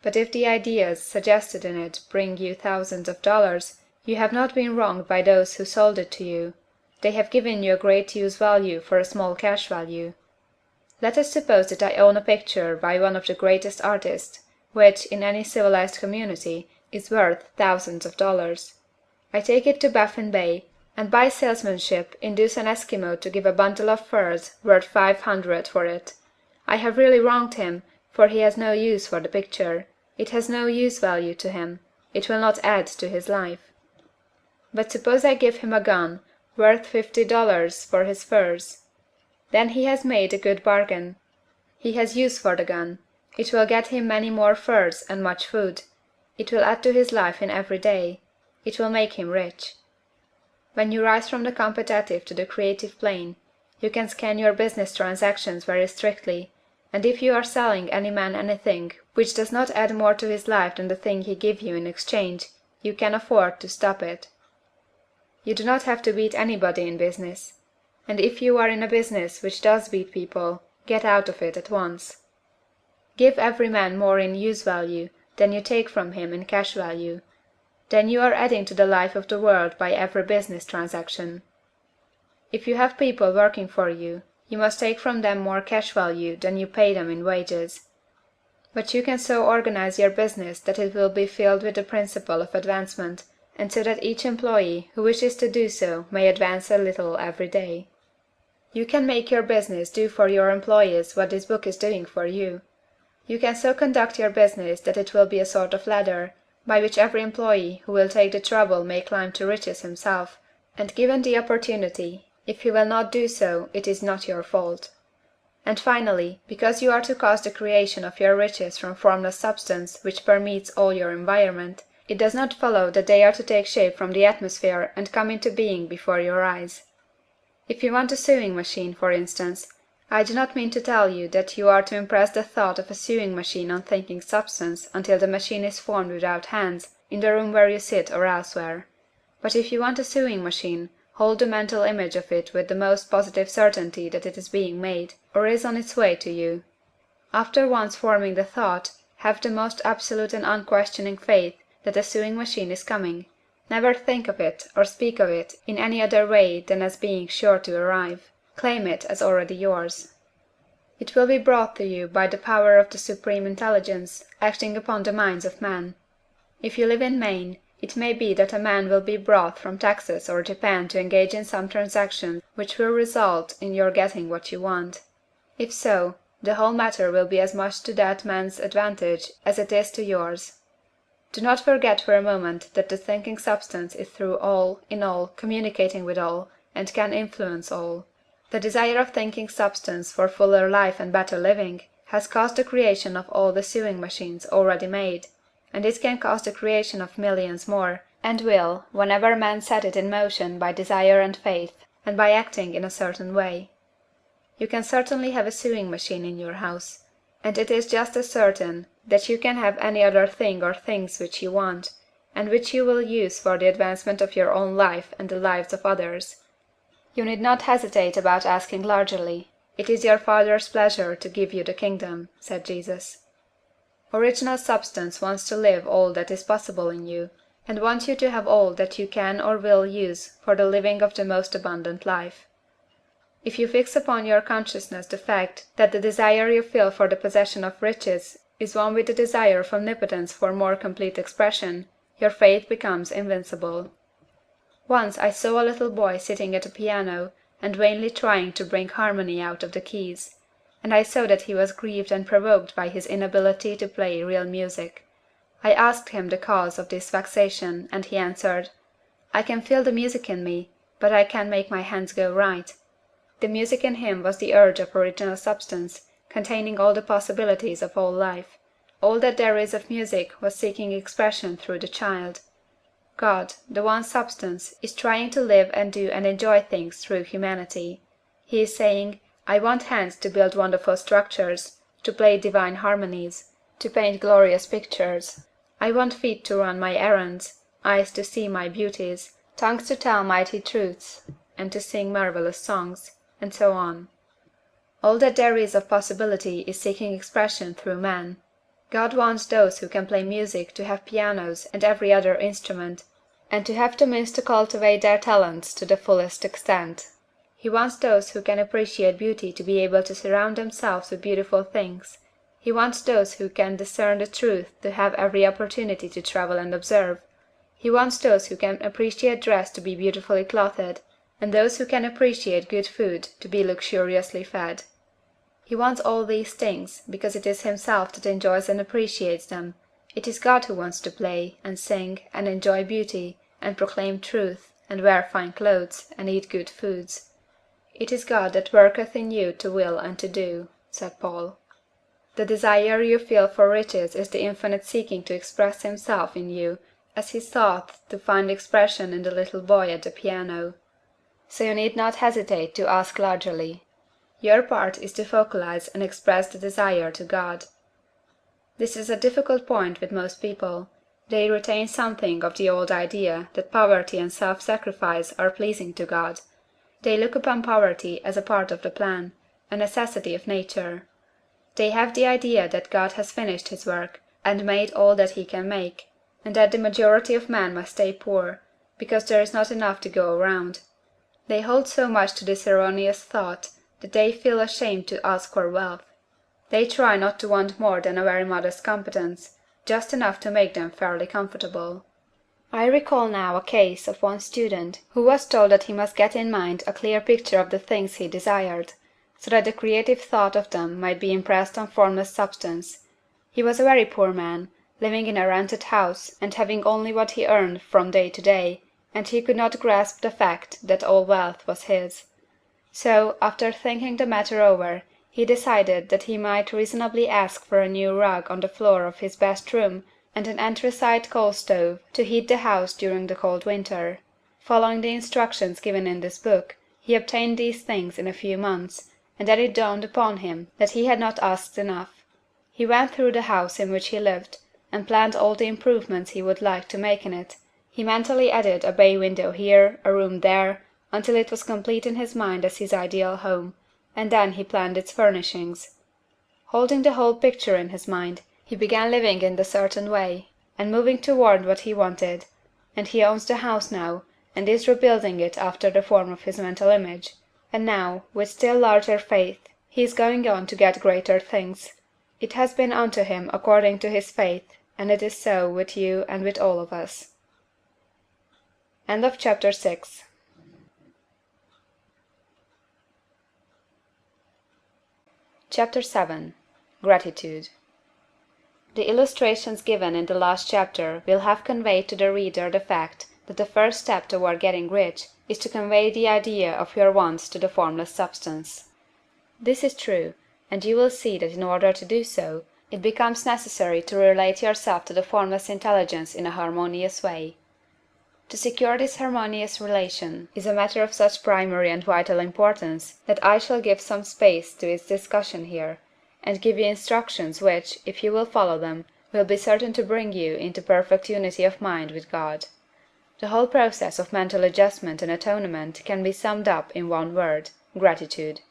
but if the ideas suggested in it bring you thousands of dollars, you have not been wronged by those who sold it to you. They have given you a great use value for a small cash value. Let us suppose that I own a picture by one of the greatest artists, which, in any civilized community, is worth thousands of dollars. I take it to Baffin Bay, and by salesmanship induce an Eskimo to give a bundle of furs worth 500 for it. I have really wronged him, for he has no use for the picture. It has no use value to him. It will not add to his life. But suppose I give him a gun, worth $50 for his furs. Then he has made a good bargain. He has use for the gun. It will get him many more furs and much food. It will add to his life in every day. It will make him rich. When you rise from the competitive to the creative plane, you can scan your business transactions very strictly, and if you are selling any man anything which does not add more to his life than the thing he gives you in exchange, you can afford to stop it. You do not have to beat anybody in business. And if you are in a business which does beat people, get out of it at once. Give every man more in use value than you take from him in cash value. Then you are adding to the life of the world by every business transaction. If you have people working for you, you must take from them more cash value than you pay them in wages. But you can so organize your business that it will be filled with the principle of advancement, and so that each employee who wishes to do so may advance a little every day. You can make your business do for your employees what this book is doing for you. You can so conduct your business that it will be a sort of ladder, by which every employee who will take the trouble may climb to riches himself, and given the opportunity, if he will not do so, it is not your fault. And finally, because you are to cause the creation of your riches from formless substance which permeates all your environment, it does not follow that they are to take shape from the atmosphere and come into being before your eyes. If you want a sewing machine, for instance, I do not mean to tell you that you are to impress the thought of a sewing machine on thinking substance until the machine is formed without hands, in the room where you sit or elsewhere. But if you want a sewing machine, hold the mental image of it with the most positive certainty that it is being made, or is on its way to you. After once forming the thought, have the most absolute and unquestioning faith that a sewing machine is coming. Never think of it or speak of it in any other way than as being sure to arrive. Claim it as already yours. It will be brought to you by the power of the Supreme Intelligence acting upon the minds of men. If you live in Maine, it may be that a man will be brought from Texas or Japan to engage in some transaction which will result in your getting what you want. If so, the whole matter will be as much to that man's advantage as it is to yours. Do not forget for a moment that the thinking substance is through all, in all, communicating with all, and can influence all. The desire of thinking substance for fuller life and better living has caused the creation of all the sewing machines already made, and it can cause the creation of millions more, and will, whenever men set it in motion by desire and faith, and by acting in a certain way. You can certainly have a sewing machine in your house, and it is just as certain that you can have any other thing or things which you want, and which you will use for the advancement of your own life and the lives of others. You need not hesitate about asking largely. It is your Father's pleasure to give you the kingdom, said Jesus. Original substance wants to live all that is possible in you, and wants you to have all that you can or will use for the living of the most abundant life. If you fix upon your consciousness the fact that the desire you feel for the possession of riches is one with the desire of omnipotence for more complete expression, your faith becomes invincible. Once I saw a little boy sitting at a piano and vainly trying to bring harmony out of the keys, and I saw that he was grieved and provoked by his inability to play real music. I asked him the cause of this vexation, and he answered, "I can feel the music in me, but I can't make my hands go right." The music in him was the urge of original substance, containing all the possibilities of all life. All that there is of music was seeking expression through the child. God, the one substance, is trying to live and do and enjoy things through humanity. He is saying, I want hands to build wonderful structures, to play divine harmonies, to paint glorious pictures. I want feet to run my errands, eyes to see my beauties, tongues to tell mighty truths, and to sing marvelous songs, and so on. All that there is of possibility is seeking expression through man. God wants those who can play music to have pianos and every other instrument, and to have the means to cultivate their talents to the fullest extent. He wants those who can appreciate beauty to be able to surround themselves with beautiful things. He wants those who can discern the truth to have every opportunity to travel and observe. He wants those who can appreciate dress to be beautifully clothed, and those who can appreciate good food to be luxuriously fed. He wants all these things, because it is himself that enjoys and appreciates them. It is God who wants to play, and sing, and enjoy beauty, and proclaim truth, and wear fine clothes, and eat good foods. It is God that worketh in you to will and to do, said Paul. The desire you feel for riches is the infinite seeking to express himself in you, as he sought to find expression in the little boy at the piano. So you need not hesitate to ask largely. Your part is to focalize and express the desire to God. This is a difficult point with most people. They retain something of the old idea that poverty and self-sacrifice are pleasing to God. They look upon poverty as a part of the plan, a necessity of nature. They have the idea that God has finished his work, and made all that he can make, and that the majority of men must stay poor, because there is not enough to go around. They hold so much to this erroneous thought that they feel ashamed to ask for wealth. They try not to want more than a very modest competence, just enough to make them fairly comfortable. I recall now a case of one student who was told that he must get in mind a clear picture of the things he desired, so that the creative thought of them might be impressed on formless substance. He was a very poor man, living in a rented house, and having only what he earned from day to day, and he could not grasp the fact that all wealth was his. So, after thinking the matter over, he decided that he might reasonably ask for a new rug on the floor of his best room and an anthracite coal stove to heat the house during the cold winter. Following the instructions given in this book, he obtained these things in a few months, and then it dawned upon him that he had not asked enough. He went through the house in which he lived, and planned all the improvements he would like to make in it. He mentally added a bay window here, a room there, until it was complete in his mind as his ideal home, and then he planned its furnishings. Holding the whole picture in his mind, he began living in the certain way, and moving toward what he wanted, and he owns the house now, and is rebuilding it after the form of his mental image, and now, with still larger faith, he is going on to get greater things. It has been unto him according to his faith, and it is so with you and with all of us. End of chapter 6. Chapter 7. Gratitude. The illustrations given in the last chapter will have conveyed to the reader the fact that the first step toward getting rich is to convey the idea of your wants to the formless substance. This is true, and you will see that in order to do so, it becomes necessary to relate yourself to the formless intelligence in a harmonious way. To secure this harmonious relation is a matter of such primary and vital importance that I shall give some space to its discussion here, and give you instructions which, if you will follow them, will be certain to bring you into perfect unity of mind with God. The whole process of mental adjustment and atonement can be summed up in one word: gratitude.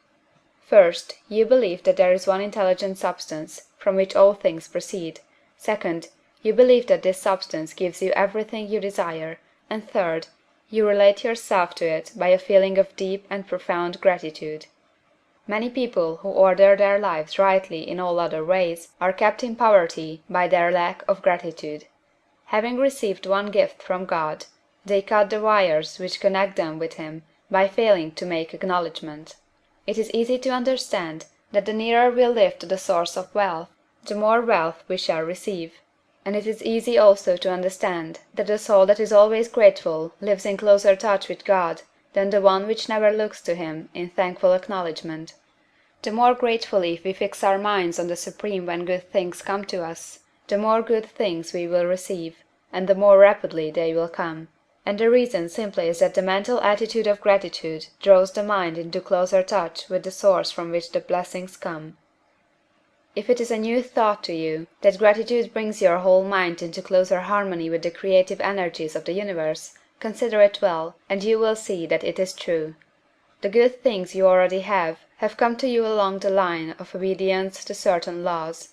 First, you believe that there is one intelligent substance, from which all things proceed. Second, you believe that this substance gives you everything you desire. And third, you relate yourself to it by a feeling of deep and profound gratitude. Many people who order their lives rightly in all other ways are kept in poverty by their lack of gratitude. Having received one gift from God, they cut the wires which connect them with Him by failing to make acknowledgment. It is easy to understand that the nearer we live to the source of wealth, the more wealth we shall receive. And it is easy also to understand that the soul that is always grateful lives in closer touch with God than the one which never looks to him in thankful acknowledgment. The more gratefully we fix our minds on the Supreme when good things come to us, the more good things we will receive, and the more rapidly they will come. And the reason simply is that the mental attitude of gratitude draws the mind into closer touch with the source from which the blessings come. If it is a new thought to you that gratitude brings your whole mind into closer harmony with the creative energies of the universe, consider it well, and you will see that it is true. The good things you already have come to you along the line of obedience to certain laws.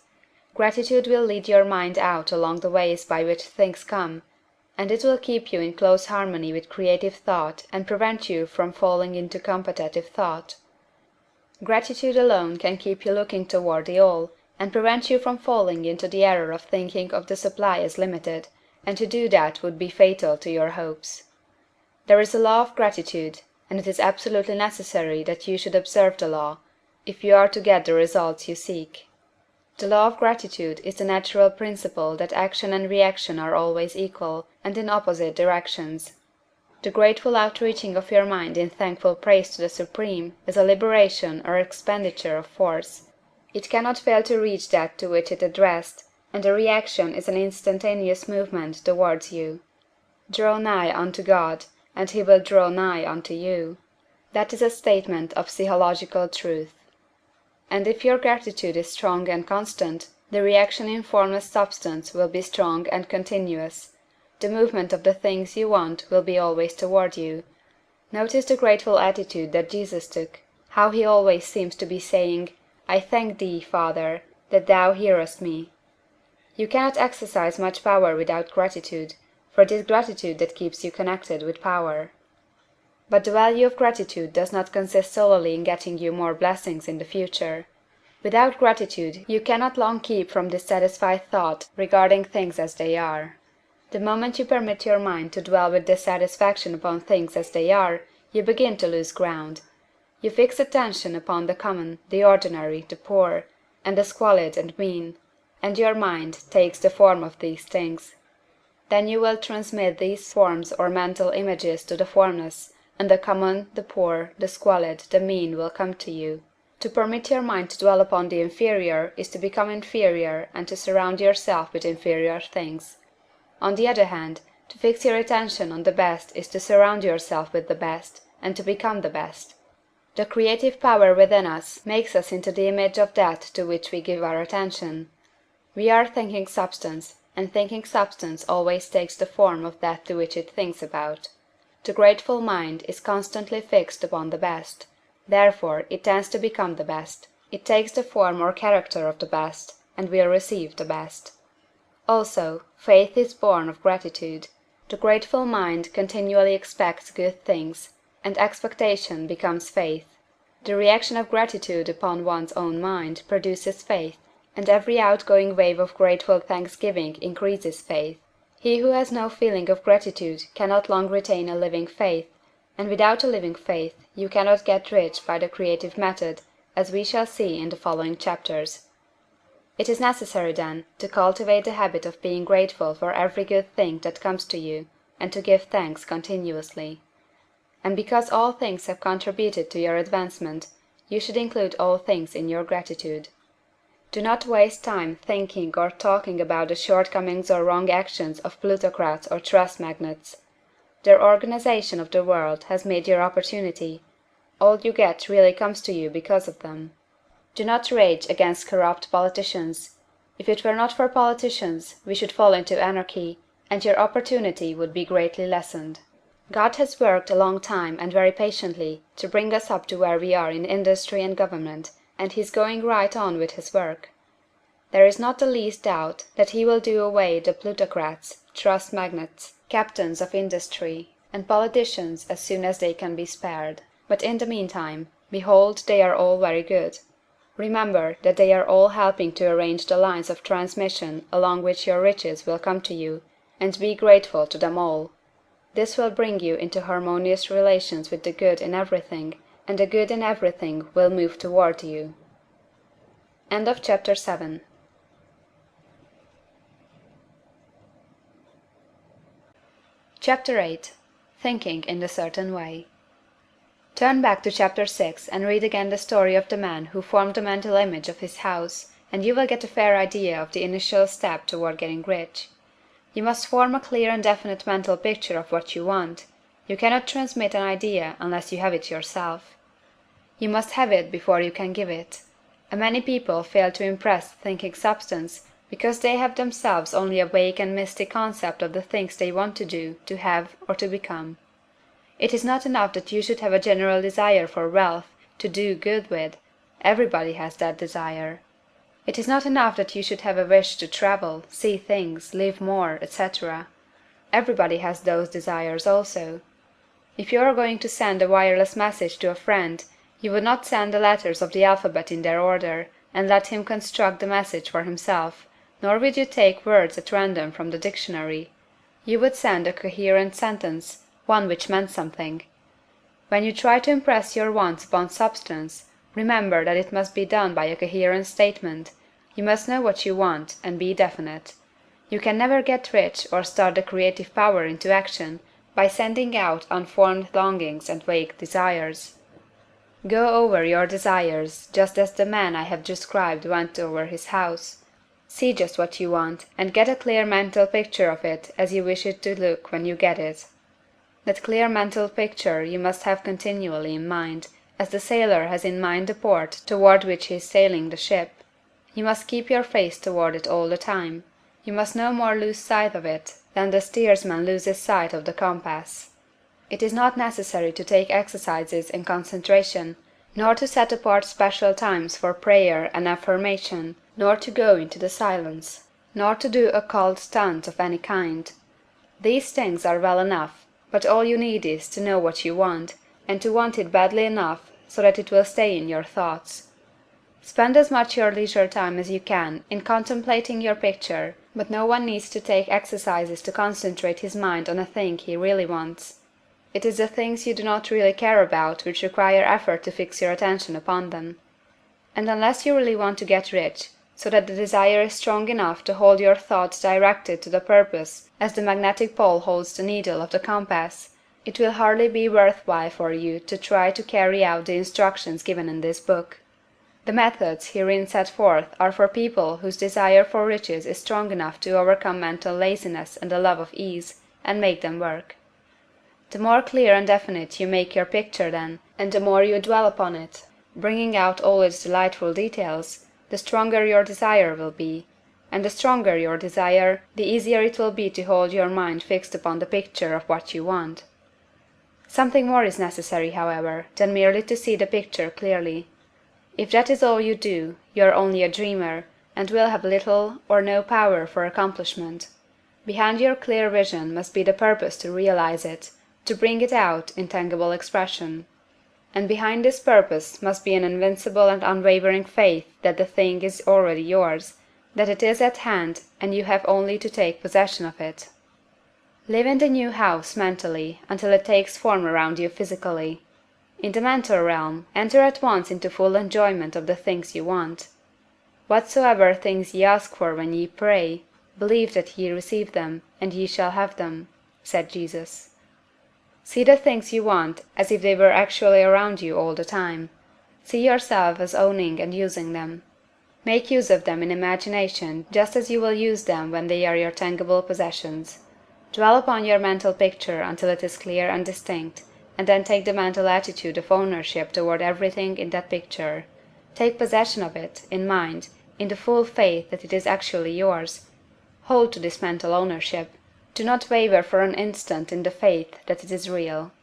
Gratitude will lead your mind out along the ways by which things come, and it will keep you in close harmony with creative thought and prevent you from falling into competitive thought. Gratitude alone can keep you looking toward the all, and prevent you from falling into the error of thinking of the supply as limited, and to do that would be fatal to your hopes. There is a law of gratitude, and it is absolutely necessary that you should observe the law, if you are to get the results you seek. The law of gratitude is the natural principle that action and reaction are always equal, and in opposite directions. The grateful outreaching of your mind in thankful praise to the Supreme is a liberation or expenditure of force. It cannot fail to reach that to which it addressed, and the reaction is an instantaneous movement towards you. Draw nigh unto God, and he will draw nigh unto you. That is a statement of psychological truth. And if your gratitude is strong and constant, the reaction in formless substance will be strong and continuous. The movement of the things you want will be always toward you. Notice the grateful attitude that Jesus took, how he always seems to be saying, I thank thee, Father, that thou hearest me. You cannot exercise much power without gratitude, for it is gratitude that keeps you connected with power. But the value of gratitude does not consist solely in getting you more blessings in the future. Without gratitude you cannot long keep from dissatisfied thought regarding things as they are. The moment you permit your mind to dwell with dissatisfaction upon things as they are, you begin to lose ground. You fix attention upon the common, the ordinary, the poor, and the squalid and mean, and your mind takes the form of these things. Then you will transmit these forms or mental images to the formless, and the common, the poor, the squalid, the mean will come to you. To permit your mind to dwell upon the inferior is to become inferior and to surround yourself with inferior things. On the other hand, to fix your attention on the best is to surround yourself with the best, and to become the best. The creative power within us makes us into the image of that to which we give our attention. We are thinking substance, and thinking substance always takes the form of that to which it thinks about. The grateful mind is constantly fixed upon the best, therefore it tends to become the best. It takes the form or character of the best, and will receive the best. Also, faith is born of gratitude. The grateful mind continually expects good things, and expectation becomes faith. The reaction of gratitude upon one's own mind produces faith, and every outgoing wave of grateful thanksgiving increases faith. He who has no feeling of gratitude cannot long retain a living faith, and without a living faith you cannot get rich by the creative method, as we shall see in the following chapters. It is necessary, then, to cultivate the habit of being grateful for every good thing that comes to you, and to give thanks continuously. And because all things have contributed to your advancement, you should include all things in your gratitude. Do not waste time thinking or talking about the shortcomings or wrong actions of plutocrats or trust magnates. Their organization of the world has made your opportunity. All you get really comes to you because of them. Do not rage against corrupt politicians. If it were not for politicians, we should fall into anarchy, and your opportunity would be greatly lessened. God has worked a long time and very patiently to bring us up to where we are in industry and government, and he is going right on with his work. There is not the least doubt that he will do away the plutocrats, trust magnates, captains of industry, and politicians as soon as they can be spared. But in the meantime, behold, they are all very good. Remember that they are all helping to arrange the lines of transmission along which your riches will come to you, and be grateful to them all. This will bring you into harmonious relations with the good in everything, and the good in everything will move toward you. End of chapter 7. Chapter 8. Thinking in the Certain Way. Turn back to Chapter 6 and read again the story of the man who formed the mental image of his house, and you will get a fair idea of the initial step toward getting rich. You must form a clear and definite mental picture of what you want. You cannot transmit an idea unless you have it yourself. You must have it before you can give it. Many people fail to impress thinking substance because they have themselves only a vague and misty concept of the things they want to do, to have, or to become. It is not enough that you should have a general desire for wealth, to do good with. Everybody has that desire. It is not enough that you should have a wish to travel, see things, live more, etc. Everybody has those desires also. If you are going to send a wireless message to a friend, you would not send the letters of the alphabet in their order, and let him construct the message for himself, nor would you take words at random from the dictionary. You would send a coherent sentence, one which meant something. When you try to impress your wants upon substance, remember that it must be done by a coherent statement. You must know what you want, and be definite. You can never get rich or start the creative power into action by sending out unformed longings and vague desires. Go over your desires, just as the man I have described went over his house. See just what you want, and get a clear mental picture of it as you wish it to look when you get it. That clear mental picture you must have continually in mind, as the sailor has in mind the port toward which he is sailing the ship. You must keep your face toward it all the time. You must no more lose sight of it than the steersman loses sight of the compass. It is not necessary to take exercises in concentration, nor to set apart special times for prayer and affirmation, nor to go into the silence, nor to do occult stunt of any kind. These things are well enough, but all you need is to know what you want, and to want it badly enough so that it will stay in your thoughts. Spend as much your leisure time as you can in contemplating your picture, but no one needs to take exercises to concentrate his mind on a thing he really wants. It is the things you do not really care about which require effort to fix your attention upon them. And unless you really want to get rich, so that the desire is strong enough to hold your thoughts directed to the purpose as the magnetic pole holds the needle of the compass, it will hardly be worth while for you to try to carry out the instructions given in this book. The methods herein set forth are for people whose desire for riches is strong enough to overcome mental laziness and the love of ease, and make them work. The more clear and definite you make your picture then, and the more you dwell upon it, bringing out all its delightful details, the stronger your desire will be, and the stronger your desire, the easier it will be to hold your mind fixed upon the picture of what you want. Something more is necessary, however, than merely to see the picture clearly. If that is all you do, you are only a dreamer, and will have little or no power for accomplishment. Behind your clear vision must be the purpose to realize it, to bring it out in tangible expression. And behind this purpose must be an invincible and unwavering faith that the thing is already yours, that it is at hand, and you have only to take possession of it. Live in the new house mentally until it takes form around you physically. In the mental realm, enter at once into full enjoyment of the things you want. Whatsoever things ye ask for when ye pray, believe that ye receive them, and ye shall have them, said Jesus. See the things you want as if they were actually around you all the time. See yourself as owning and using them. Make use of them in imagination just as you will use them when they are your tangible possessions. Dwell upon your mental picture until it is clear and distinct, and then take the mental attitude of ownership toward everything in that picture. Take possession of it, in mind, in the full faith that it is actually yours. Hold to this mental ownership. Do not waver for an instant in the faith that it is real.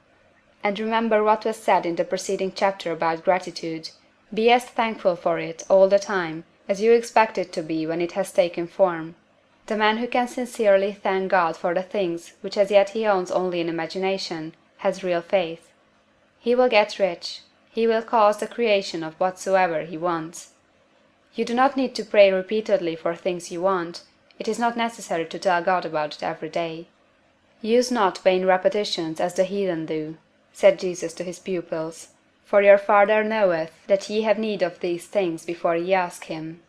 And remember what was said in the preceding chapter about gratitude. Be as thankful for it all the time as you expect it to be when it has taken form. The man who can sincerely thank God for the things which as yet he owns only in imagination, has real faith. He will get rich. He will cause the creation of whatsoever he wants. You do not need to pray repeatedly for things you want. It is not necessary to tell God about it every day. Use not vain repetitions as the heathen do, said Jesus to his pupils, for your Father knoweth that ye have need of these things before ye ask him.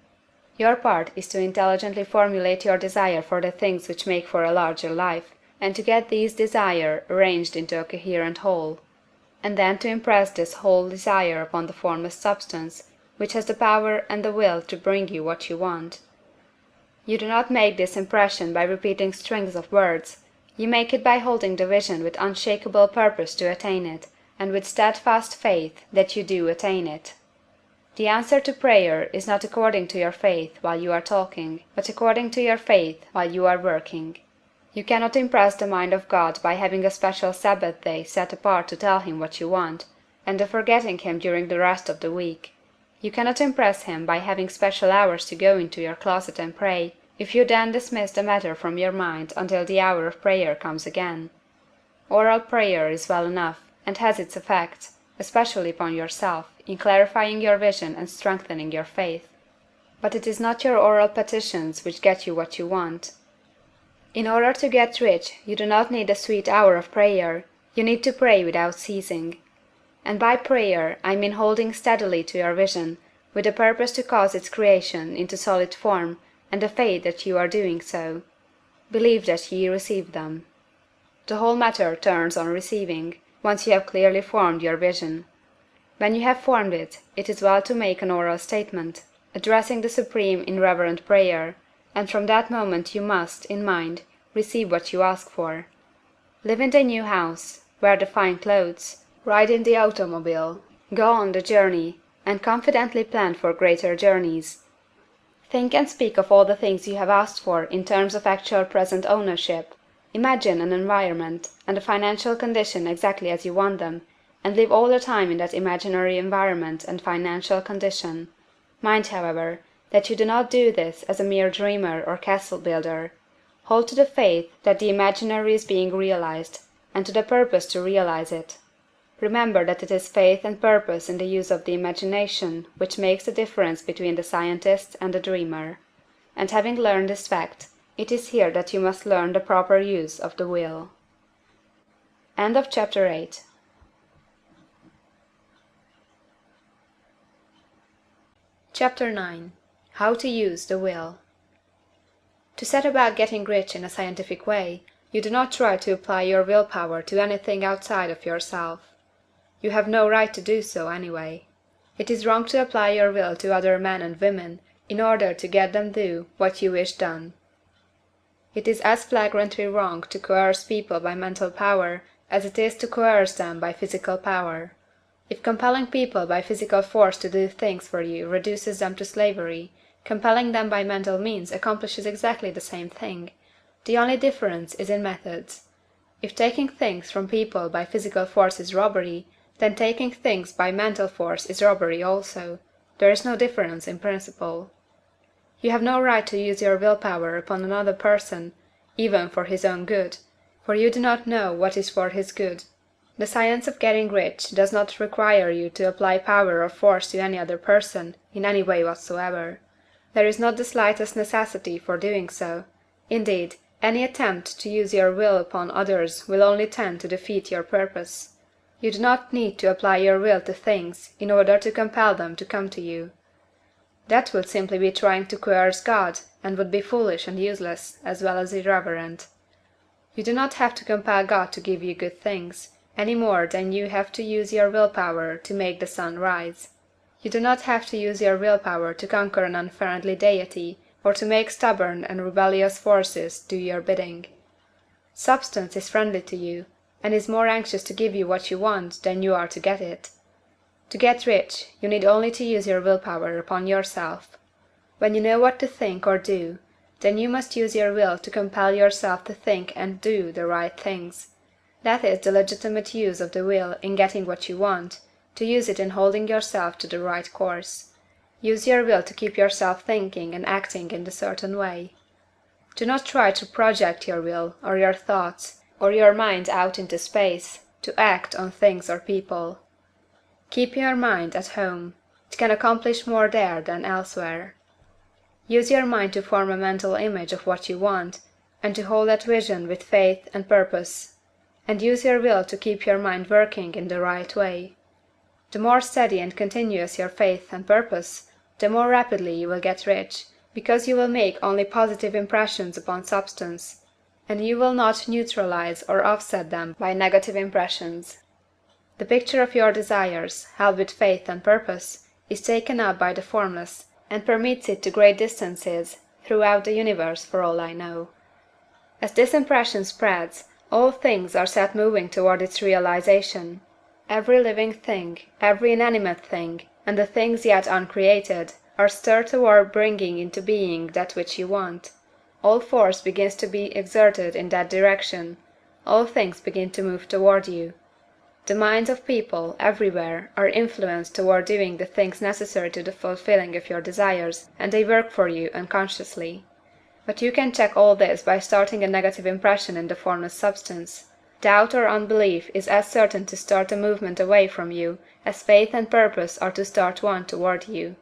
Your part is to intelligently formulate your desire for the things which make for a larger life, and to get these desires arranged into a coherent whole. and then to impress this whole desire upon the formless substance, which has the power and the will to bring you what you want. You do not make this impression by repeating strings of words, you make it by holding the vision with unshakable purpose to attain it, and with steadfast faith that you do attain it. The answer to prayer is not according to your faith while you are talking, but according to your faith while you are working. You cannot impress the mind of God by having a special Sabbath day set apart to tell him what you want, and of forgetting him during the rest of the week. You cannot impress him by having special hours to go into your closet and pray, if you then dismiss the matter from your mind until the hour of prayer comes again. Oral prayer is well enough, and has its effect, especially upon yourself, in clarifying your vision and strengthening your faith. But it is not your oral petitions which get you what you want. In order to get rich, you do not need a sweet hour of prayer, you need to pray without ceasing. And by prayer I mean holding steadily to your vision, with the purpose to cause its creation into solid form, and the faith that you are doing so. Believe that ye receive them. The whole matter turns on receiving, once you have clearly formed your vision. When you have formed it, it is well to make an oral statement, addressing the Supreme in reverent prayer, and from that moment you must, in mind, receive what you ask for. Live in the new house, wear the fine clothes, ride in the automobile, go on the journey, and confidently plan for greater journeys. Think and speak of all the things you have asked for in terms of actual present ownership. Imagine an environment and a financial condition exactly as you want them, and live all the time in that imaginary environment and financial condition. Mind, however, that you do not do this as a mere dreamer or castle builder. Hold to the faith that the imaginary is being realized, and to the purpose to realize it. Remember that it is faith and purpose in the use of the imagination which makes the difference between the scientist and the dreamer. And having learned this fact, it is here that you must learn the proper use of the will. End of chapter 8. Chapter 9. How to use the will. To set about getting rich in a scientific way, you do not try to apply your willpower to anything outside of yourself. You have no right to do so, anyway. It is wrong to apply your will to other men and women in order to get them do what you wish done. It is as flagrantly wrong to coerce people by mental power as it is to coerce them by physical power. If compelling people by physical force to do things for you reduces them to slavery, compelling them by mental means accomplishes exactly the same thing. The only difference is in methods. If taking things from people by physical force is robbery, then taking things by mental force is robbery also. There is no difference in principle. You have no right to use your willpower upon another person, even for his own good, for you do not know what is for his good. The science of getting rich does not require you to apply power or force to any other person, in any way whatsoever. There is not the slightest necessity for doing so. Indeed, any attempt to use your will upon others will only tend to defeat your purpose. You do not need to apply your will to things in order to compel them to come to you. That would simply be trying to coerce God, and would be foolish and useless, as well as irreverent. You do not have to compel God to give you good things, any more than you have to use your willpower to make the sun rise. You do not have to use your willpower to conquer an unfriendly deity, or to make stubborn and rebellious forces do your bidding. Substance is friendly to you, and is more anxious to give you what you want than you are to get it. To get rich, you need only to use your willpower upon yourself. When you know what to think or do, then you must use your will to compel yourself to think and do the right things. That is the legitimate use of the will in getting what you want, to use it in holding yourself to the right course. Use your will to keep yourself thinking and acting in a certain way. Do not try to project your will, or your thoughts, or your mind out into space, to act on things or people. Keep your mind at home. It can accomplish more there than elsewhere. Use your mind to form a mental image of what you want, and to hold that vision with faith and purpose. And use your will to keep your mind working in the right way. The more steady and continuous your faith and purpose, the more rapidly you will get rich, because you will make only positive impressions upon substance, and you will not neutralize or offset them by negative impressions. The picture of your desires, held with faith and purpose, is taken up by the Formless, and permits it to great distances throughout the universe for all I know. As this impression spreads, all things are set moving toward its realization. Every living thing, every inanimate thing, and the things yet uncreated, are stirred toward bringing into being that which you want. All force begins to be exerted in that direction, all things begin to move toward you. The minds of people, everywhere, are influenced toward doing the things necessary to the fulfilling of your desires, and they work for you unconsciously. But you can check all this by starting a negative impression in the formless substance. Doubt or unbelief is as certain to start a movement away from you as faith and purpose are to start one toward you.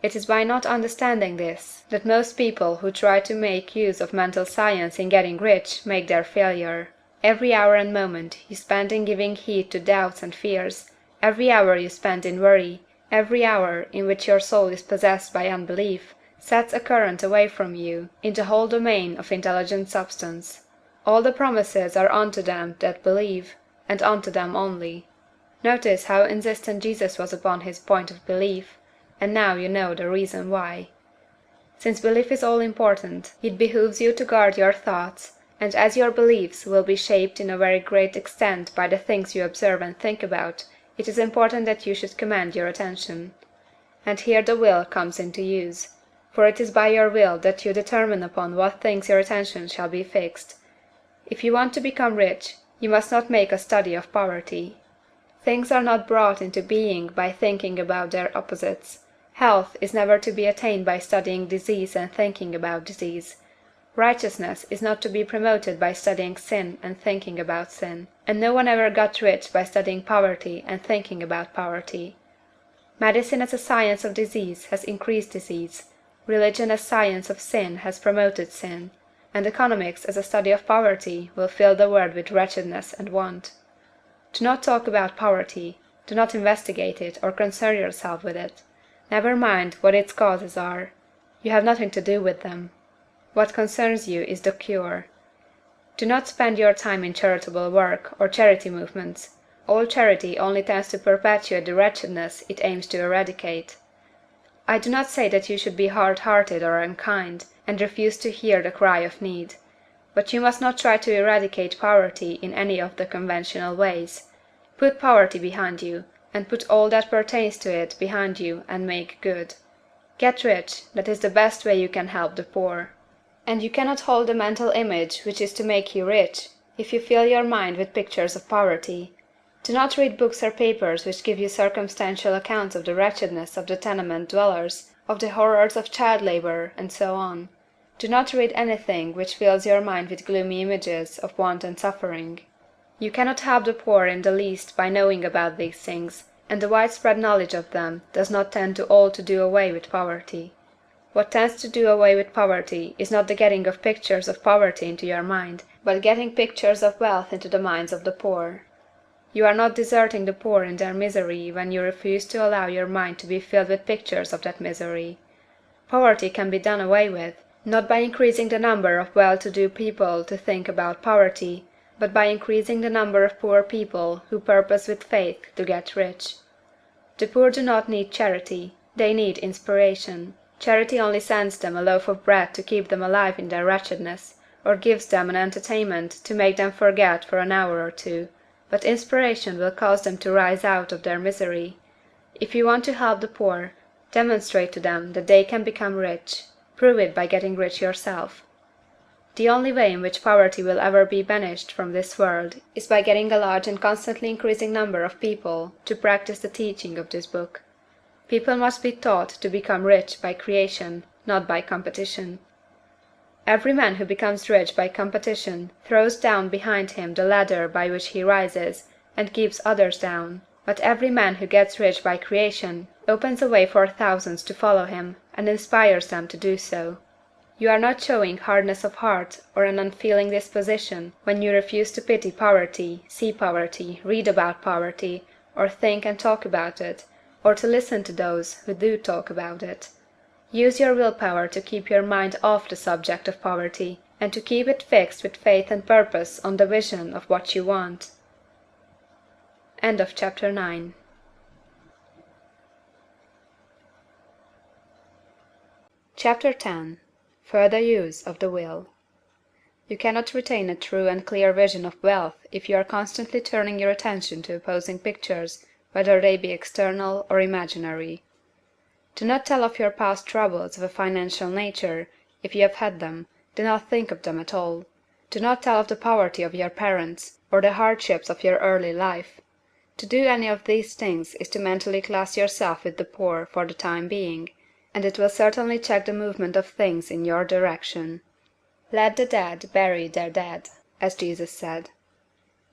It is by not understanding this that most people who try to make use of mental science in getting rich make their failure. Every hour and moment you spend in giving heed to doubts and fears, every hour you spend in worry, every hour in which your soul is possessed by unbelief, sets a current away from you in the whole domain of intelligent substance. All the promises are unto them that believe, and unto them only. Notice how insistent Jesus was upon his point of belief, and now you know the reason why. Since belief is all important, it behooves you to guard your thoughts, and as your beliefs will be shaped in a very great extent by the things you observe and think about, it is important that you should command your attention. And here the will comes into use, for it is by your will that you determine upon what things your attention shall be fixed. If you want to become rich, you must not make a study of poverty. Things are not brought into being by thinking about their opposites. Health is never to be attained by studying disease and thinking about disease. Righteousness is not to be promoted by studying sin and thinking about sin. And no one ever got rich by studying poverty and thinking about poverty. Medicine as a science of disease has increased disease. Religion as science of sin has promoted sin. And economics as a study of poverty will fill the world with wretchedness and want. Do not talk about poverty. Do not investigate it or concern yourself with it. Never mind what its causes are. You have nothing to do with them. What concerns you is the cure. Do not spend your time in charitable work or charity movements. All charity only tends to perpetuate the wretchedness it aims to eradicate. I do not say that you should be hard-hearted or unkind, and refuse to hear the cry of need. But you must not try to eradicate poverty in any of the conventional ways. Put poverty behind you, and put all that pertains to it behind you and make good. Get rich, that is the best way you can help the poor. And you cannot hold the mental image which is to make you rich, if you fill your mind with pictures of poverty. Do not read books or papers which give you circumstantial accounts of the wretchedness of the tenement dwellers, of the horrors of child labor, and so on. Do not read anything which fills your mind with gloomy images of want and suffering. You cannot help the poor in the least by knowing about these things, and the widespread knowledge of them does not tend at all to do away with poverty. What tends to do away with poverty is not the getting of pictures of poverty into your mind, but getting pictures of wealth into the minds of the poor. You are not deserting the poor in their misery when you refuse to allow your mind to be filled with pictures of that misery. Poverty can be done away with, not by increasing the number of well-to-do people to think about poverty, but by increasing the number of poor people who purpose with faith to get rich. The poor do not need charity, they need inspiration. Charity only sends them a loaf of bread to keep them alive in their wretchedness, or gives them an entertainment to make them forget for an hour or two, but inspiration will cause them to rise out of their misery. If you want to help the poor, demonstrate to them that they can become rich. Prove it by getting rich yourself. The only way in which poverty will ever be banished from this world is by getting a large and constantly increasing number of people to practice the teaching of this book. People must be taught to become rich by creation, not by competition. Every man who becomes rich by competition throws down behind him the ladder by which he rises, and keeps others down. But every man who gets rich by creation opens a way for thousands to follow him, and inspires them to do so. You are not showing hardness of heart or an unfeeling disposition when you refuse to pity poverty, see poverty, read about poverty, or think and talk about it, or to listen to those who do talk about it. Use your willpower to keep your mind off the subject of poverty, and to keep it fixed with faith and purpose on the vision of what you want. End of chapter 9. Chapter 10. Further use of the will. You cannot retain a true and clear vision of wealth if you are constantly turning your attention to opposing pictures, whether they be external or imaginary. Do not tell of your past troubles of a financial nature; if you have had them, do not think of them at all. Do not tell of the poverty of your parents, or the hardships of your early life. To do any of these things is to mentally class yourself with the poor for the time being, and it will certainly check the movement of things in your direction. Let the dead bury their dead, as Jesus said.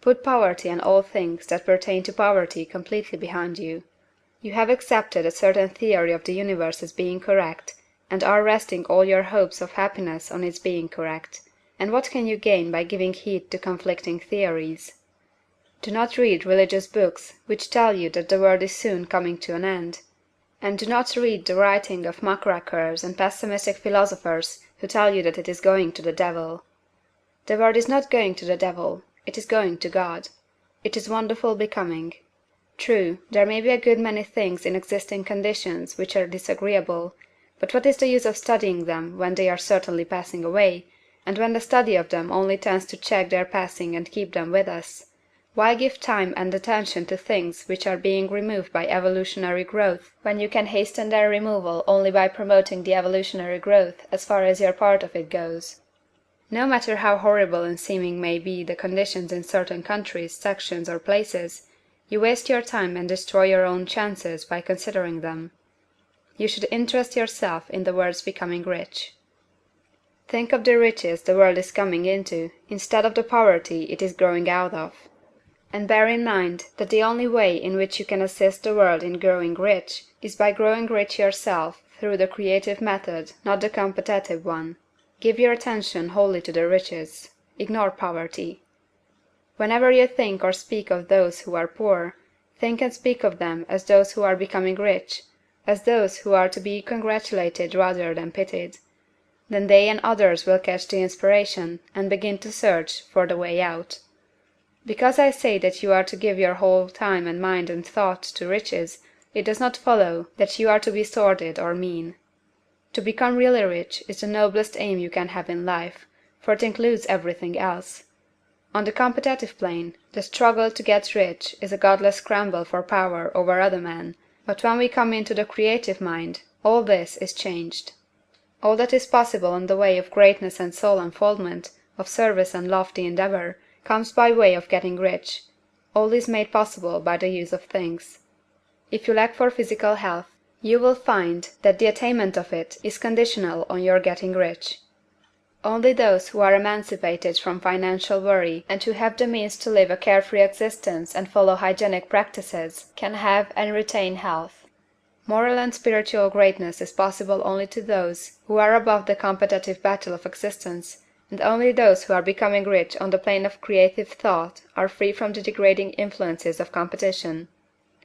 Put poverty and all things that pertain to poverty completely behind you. You have accepted a certain theory of the universe as being correct, and are resting all your hopes of happiness on its being correct. And what can you gain by giving heed to conflicting theories? Do not read religious books which tell you that the world is soon coming to an end. And do not read the writing of muckrakers and pessimistic philosophers who tell you that it is going to the devil. The world is not going to the devil, it is going to God. It is wonderful becoming. True, there may be a good many things in existing conditions which are disagreeable, but what is the use of studying them when they are certainly passing away, and when the study of them only tends to check their passing and keep them with us? Why give time and attention to things which are being removed by evolutionary growth, when you can hasten their removal only by promoting the evolutionary growth as far as your part of it goes? No matter how horrible in seeming may be the conditions in certain countries, sections, or places, you waste your time and destroy your own chances by considering them. You should interest yourself in the world's becoming rich. Think of the riches the world is coming into, instead of the poverty it is growing out of. And bear in mind that the only way in which you can assist the world in growing rich is by growing rich yourself through the creative method, not the competitive one. Give your attention wholly to the riches. Ignore poverty. Whenever you think or speak of those who are poor, think and speak of them as those who are becoming rich, as those who are to be congratulated rather than pitied. Then they and others will catch the inspiration and begin to search for the way out. Because I say that you are to give your whole time and mind and thought to riches, it does not follow that you are to be sordid or mean. To become really rich is the noblest aim you can have in life, for it includes everything else. On the competitive plane, the struggle to get rich is a godless scramble for power over other men, but when we come into the creative mind, all this is changed. All that is possible in the way of greatness and soul unfoldment, of service and lofty endeavor, comes by way of getting rich. All is made possible by the use of things. If you lack for physical health, you will find that the attainment of it is conditional on your getting rich. Only those who are emancipated from financial worry and who have the means to live a carefree existence and follow hygienic practices can have and retain health. Moral and spiritual greatness is possible only to those who are above the competitive battle of existence, and only those who are becoming rich on the plane of creative thought are free from the degrading influences of competition.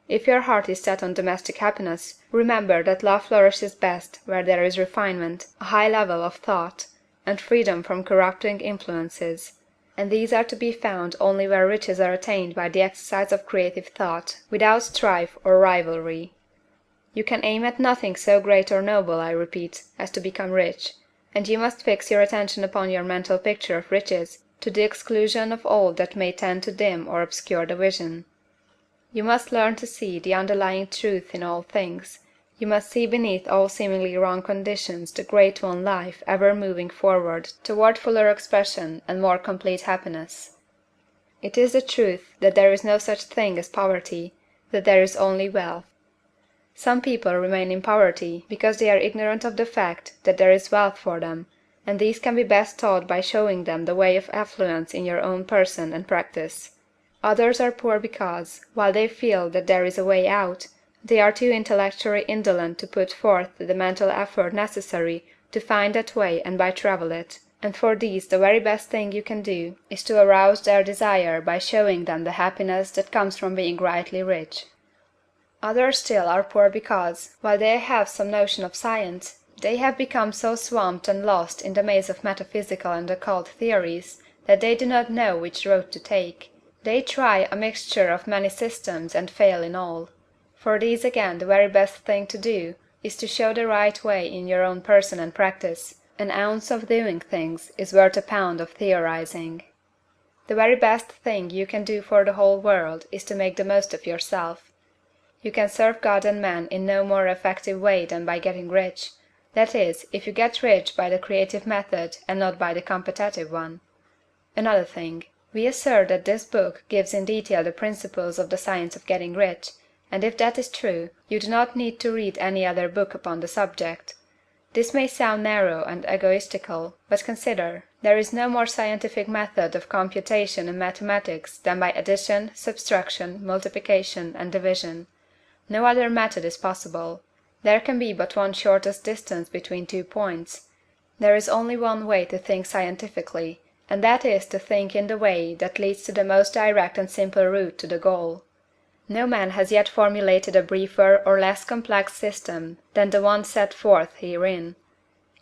If your heart is set on domestic happiness, remember that love flourishes best where there is refinement, a high level of thought, and freedom from corrupting influences, and these are to be found only where riches are attained by the exercise of creative thought, without strife or rivalry. You can aim at nothing so great or noble, I repeat, as to become rich, and you must fix your attention upon your mental picture of riches, to the exclusion of all that may tend to dim or obscure the vision. You must learn to see the underlying truth in all things. You must see beneath all seemingly wrong conditions the great one life ever moving forward toward fuller expression and more complete happiness. It is the truth that there is no such thing as poverty, that there is only wealth. Some people remain in poverty because they are ignorant of the fact that there is wealth for them, and these can be best taught by showing them the way of affluence in your own person and practice. Others are poor because, while they feel that there is a way out, they are too intellectually indolent to put forth the mental effort necessary to find that way and by travel it, and for these the very best thing you can do is to arouse their desire by showing them the happiness that comes from being rightly rich. Others still are poor because, while they have some notion of science, they have become so swamped and lost in the maze of metaphysical and occult theories that they do not know which road to take. They try a mixture of many systems and fail in all. For these again the very best thing to do is to show the right way in your own person and practice. An ounce of doing things is worth a pound of theorizing. The very best thing you can do for the whole world is to make the most of yourself. You can serve God and man in no more effective way than by getting rich, that is, if you get rich by the creative method and not by the competitive one. Another thing. We assert that this book gives in detail the principles of the science of getting rich, and if that is true, you do not need to read any other book upon the subject. This may sound narrow and egoistical, but consider, there is no more scientific method of computation in mathematics than by addition, subtraction, multiplication, and division. No other method is possible. There can be but one shortest distance between 2 points. There is only one way to think scientifically, and that is to think in the way that leads to the most direct and simple route to the goal. No man has yet formulated a briefer or less complex system than the one set forth herein.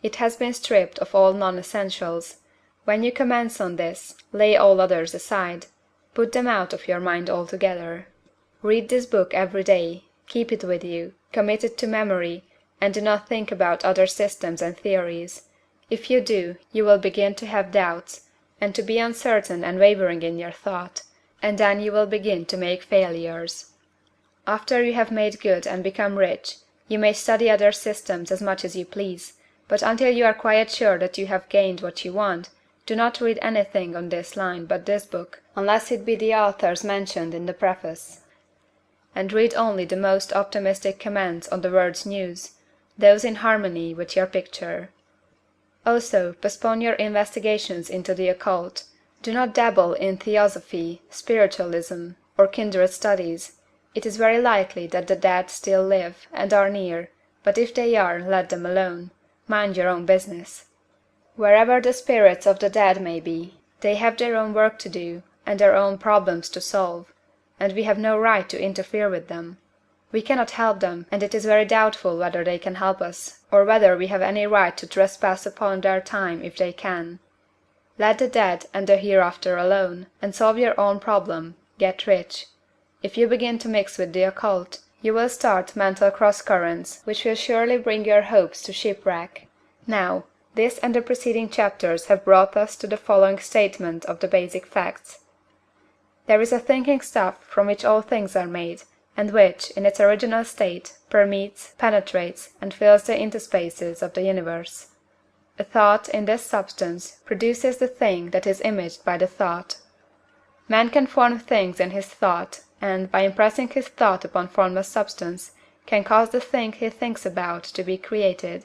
It has been stripped of all non-essentials. When you commence on this, lay all others aside. Put them out of your mind altogether. Read this book every day, keep it with you, commit it to memory, and do not think about other systems and theories. If you do, you will begin to have doubts, and to be uncertain and wavering in your thought, and then you will begin to make failures. After you have made good and become rich, you may study other systems as much as you please, but until you are quite sure that you have gained what you want, do not read anything on this line but this book, unless it be the authors mentioned in the preface. And read only the most optimistic comments on the world's news, those in harmony with your picture. Also, postpone your investigations into the occult. Do not dabble in theosophy, spiritualism, or kindred studies. It is very likely that the dead still live, and are near, but if they are, let them alone. Mind your own business. Wherever the spirits of the dead may be, they have their own work to do, and their own problems to solve, and we have no right to interfere with them. We cannot help them, and it is very doubtful whether they can help us, or whether we have any right to trespass upon their time if they can. Let the dead and the hereafter alone, and solve your own problem, get rich. If you begin to mix with the occult, you will start mental cross-currents which will surely bring your hopes to shipwreck. Now, this and the preceding chapters have brought us to the following statement of the basic facts. There is a thinking stuff from which all things are made, and which, in its original state, permeates, penetrates, and fills the interspaces of the universe. A thought, in this substance, produces the thing that is imaged by the thought. Man can form things in his thought, and, by impressing his thought upon formless substance, can cause the thing he thinks about to be created.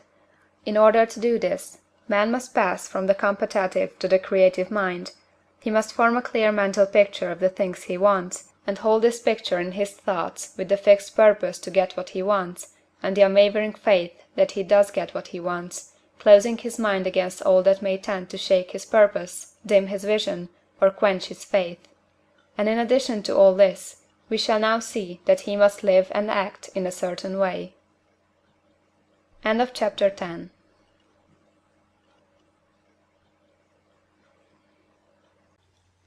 In order to do this, man must pass from the competitive to the creative mind. He must form a clear mental picture of the things he wants, and hold this picture in his thoughts with the fixed purpose to get what he wants, and the unwavering faith that he does get what he wants, closing his mind against all that may tend to shake his purpose, dim his vision, or quench his faith. And in addition to all this, we shall now see that he must live and act in a certain way. End of chapter 10.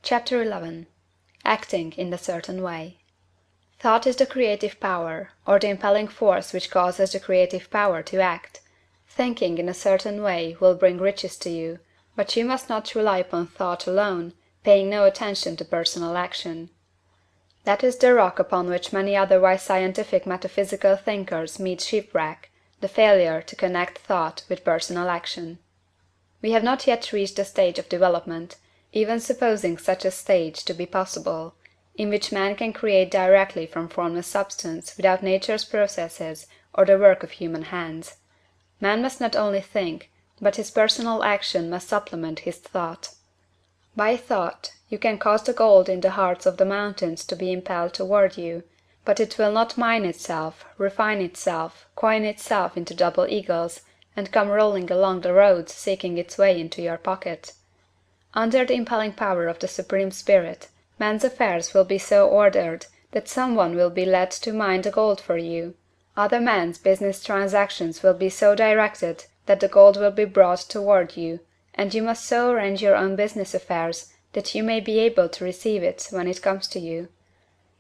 Chapter 11. Acting in a certain way. Thought is the creative power, or the impelling force which causes the creative power to act. Thinking in a certain way will bring riches to you, but you must not rely upon thought alone, paying no attention to personal action. That is the rock upon which many otherwise scientific metaphysical thinkers meet shipwreck, the failure to connect thought with personal action. We have not yet reached the stage of development, even supposing such a stage to be possible, in which man can create directly from formless substance without nature's processes or the work of human hands. Man must not only think, but his personal action must supplement his thought. By thought, you can cause the gold in the hearts of the mountains to be impelled toward you, but it will not mine itself, refine itself, coin itself into double eagles, and come rolling along the roads seeking its way into your pocket. Under the impelling power of the Supreme Spirit, man's affairs will be so ordered that some one will be led to mine the gold for you. Other men's business transactions will be so directed that the gold will be brought toward you, and you must so arrange your own business affairs that you may be able to receive it when it comes to you.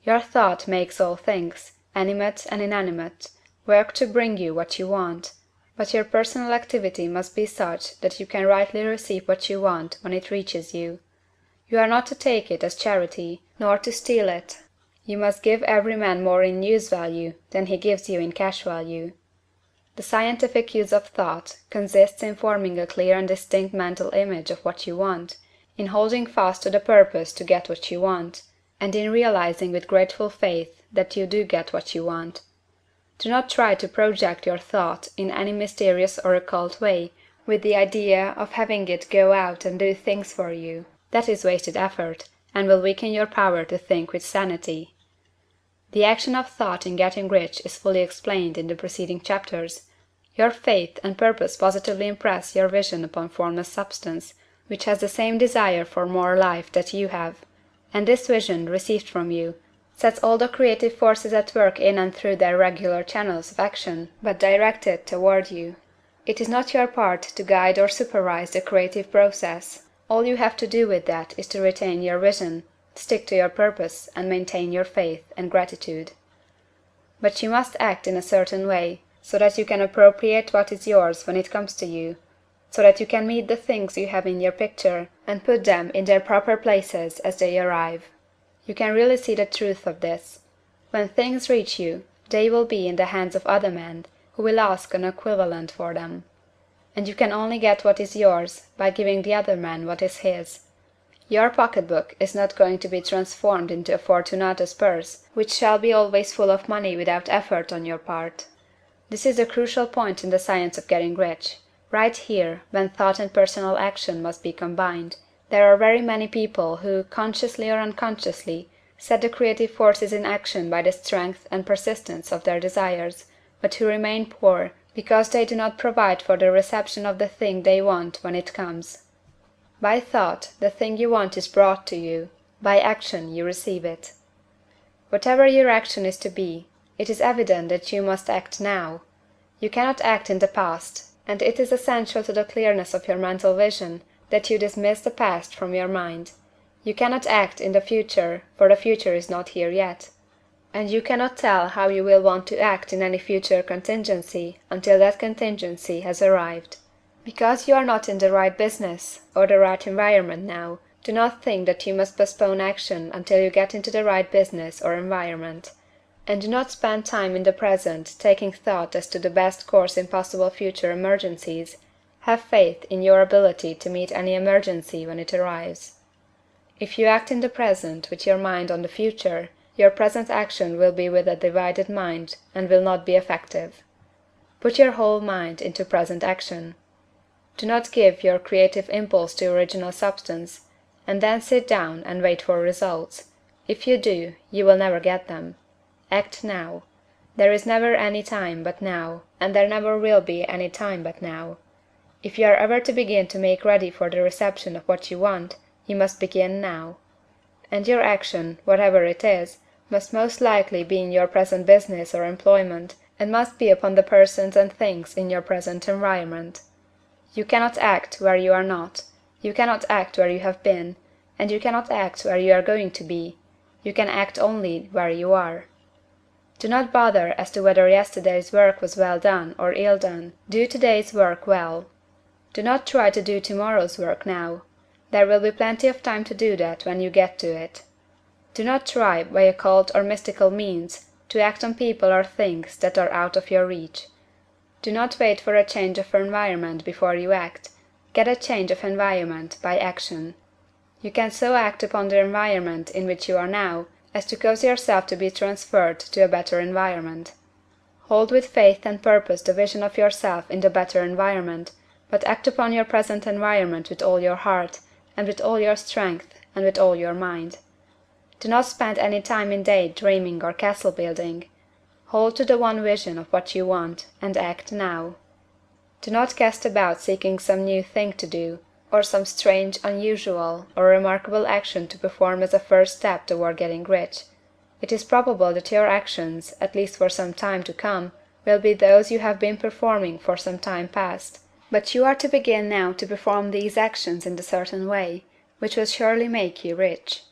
Your thought makes all things, animate and inanimate, work to bring you what you want, but your personal activity must be such that you can rightly receive what you want when it reaches you. You are not to take it as charity, nor to steal it. You must give every man more in use value than he gives you in cash value. The scientific use of thought consists in forming a clear and distinct mental image of what you want, in holding fast to the purpose to get what you want, and in realizing with grateful faith that you do get what you want. Do not try to project your thought in any mysterious or occult way, with the idea of having it go out and do things for you. That is wasted effort, and will weaken your power to think with sanity. The action of thought in getting rich is fully explained in the preceding chapters. Your faith and purpose positively impress your vision upon formless substance, which has the same desire for more life that you have; and this vision, received from you, sets all the creative forces at work in and through their regular channels of action, but directed toward you. It is not your part to guide or supervise the creative process. All you have to do with that is to retain your vision, stick to your purpose, and maintain your faith and gratitude. But you must act in a certain way, so that you can appropriate what is yours when it comes to you, so that you can meet the things you have in your picture, and put them in their proper places as they arrive. You can really see the truth of this. When things reach you, they will be in the hands of other men, who will ask an equivalent for them. And you can only get what is yours by giving the other man what is his. Your pocketbook is not going to be transformed into a Fortunatus purse, which shall be always full of money without effort on your part. This is the crucial point in the science of getting rich. Right here, when thought and personal action must be combined, there are very many people who, consciously or unconsciously, set the creative forces in action by the strength and persistence of their desires, but who remain poor because they do not provide for the reception of the thing they want when it comes. By thought, the thing you want is brought to you; by action you receive it. Whatever your action is to be, it is evident that you must act now. You cannot act in the past, and it is essential to the clearness of your mental vision that you dismiss the past from your mind. You cannot act in the future, for the future is not here yet. And you cannot tell how you will want to act in any future contingency until that contingency has arrived. Because you are not in the right business or the right environment now, do not think that you must postpone action until you get into the right business or environment. And do not spend time in the present taking thought as to the best course in possible future emergencies. Have faith in your ability to meet any emergency when it arrives. If you act in the present with your mind on the future, your present action will be with a divided mind and will not be effective. Put your whole mind into present action. Do not give your creative impulse to original substance, and then sit down and wait for results. If you do, you will never get them. Act now. There is never any time but now, and there never will be any time but now. If you are ever to begin to make ready for the reception of what you want, you must begin now. And your action, whatever it is, must most likely be in your present business or employment, and must be upon the persons and things in your present environment. You cannot act where you are not, you cannot act where you have been, and you cannot act where you are going to be. You can act only where you are. Do not bother as to whether yesterday's work was well done or ill done. Do today's work well. Do not try to do tomorrow's work now. There will be plenty of time to do that when you get to it. Do not try, by occult or mystical means, to act on people or things that are out of your reach. Do not wait for a change of environment before you act. Get a change of environment by action. You can so act upon the environment in which you are now as to cause yourself to be transferred to a better environment. Hold with faith and purpose the vision of yourself in the better environment, but act upon your present environment with all your heart, and with all your strength, and with all your mind. Do not spend any time in day dreaming or castle building. Hold to the one vision of what you want, and act now. Do not cast about seeking some new thing to do, or some strange, unusual, or remarkable action to perform as a first step toward getting rich. It is probable that your actions, at least for some time to come, will be those you have been performing for some time past. But you are to begin now to perform these actions in a certain way, which will surely make you rich.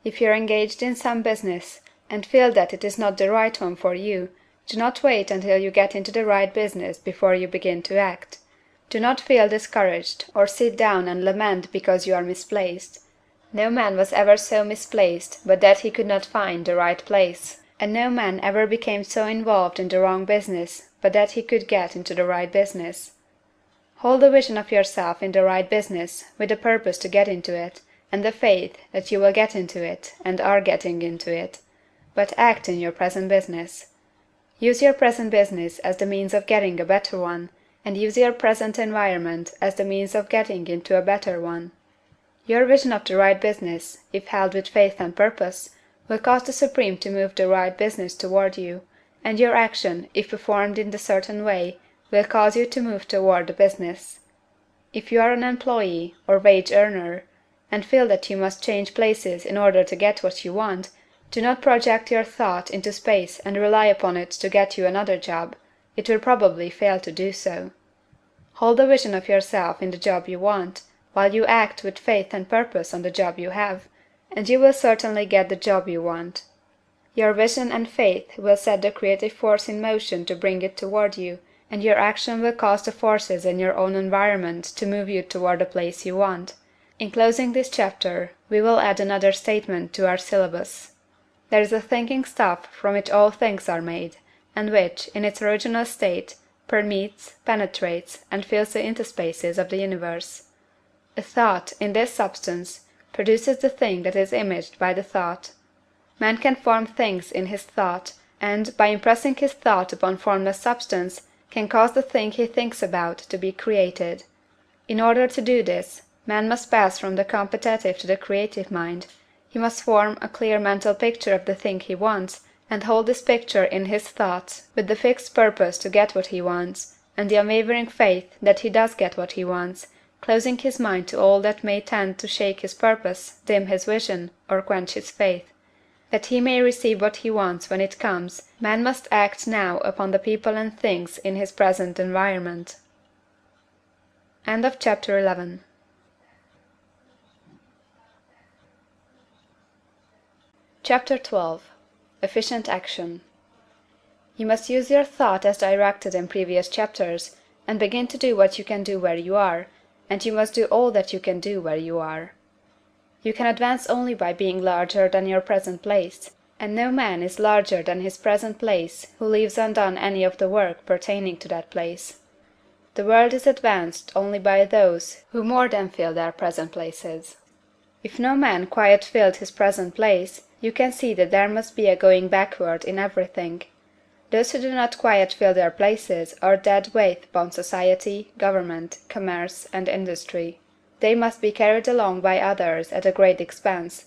If you are engaged in some business, and feel that it is not the right one for you, do not wait until you get into the right business before you begin to act. Do not feel discouraged, or sit down and lament because you are misplaced. No man was ever so misplaced but that he could not find the right place, and no man ever became so involved in the wrong business but that he could get into the right business. Hold the vision of yourself in the right business, with the purpose to get into it, and the faith that you will get into it, and are getting into it. But act in your present business. Use your present business as the means of getting a better one, and use your present environment as the means of getting into a better one. Your vision of the right business, if held with faith and purpose, will cause the Supreme to move the right business toward you, and your action, if performed in the certain way, will cause you to move toward the business. If you are an employee, or wage earner, and feel that you must change places in order to get what you want, do not project your thought into space and rely upon it to get you another job. It will probably fail to do so. Hold the vision of yourself in the job you want, while you act with faith and purpose on the job you have, and you will certainly get the job you want. Your vision and faith will set the creative force in motion to bring it toward you, and your action will cause the forces in your own environment to move you toward the place you want. In closing this chapter, we will add another statement to our syllabus. There is a thinking stuff from which all things are made, and which, in its original state, permeates, penetrates, and fills the interspaces of the universe. A thought, in this substance, produces the thing that is imaged by the thought. Man can form things in his thought, and, by impressing his thought upon formless substance, can cause the thing he thinks about to be created. In order to do this, man must pass from the competitive to the creative mind. He must form a clear mental picture of the thing he wants, and hold this picture in his thoughts, with the fixed purpose to get what he wants, and the unwavering faith that he does get what he wants, closing his mind to all that may tend to shake his purpose, dim his vision, or quench his faith. That he may receive what he wants when it comes, man must act now upon the people and things in his present environment. End of chapter 11. Chapter 12. Efficient Action. You must use your thought as directed in previous chapters, and begin to do what you can do where you are, and you must do all that you can do where you are. You can advance only by being larger than your present place, and no man is larger than his present place who leaves undone any of the work pertaining to that place. The world is advanced only by those who more than fill their present places. If no man quite filled his present place, you can see that there must be a going backward in everything. Those who do not quite fill their places are dead weight upon society, government, commerce, and industry. They must be carried along by others at a great expense.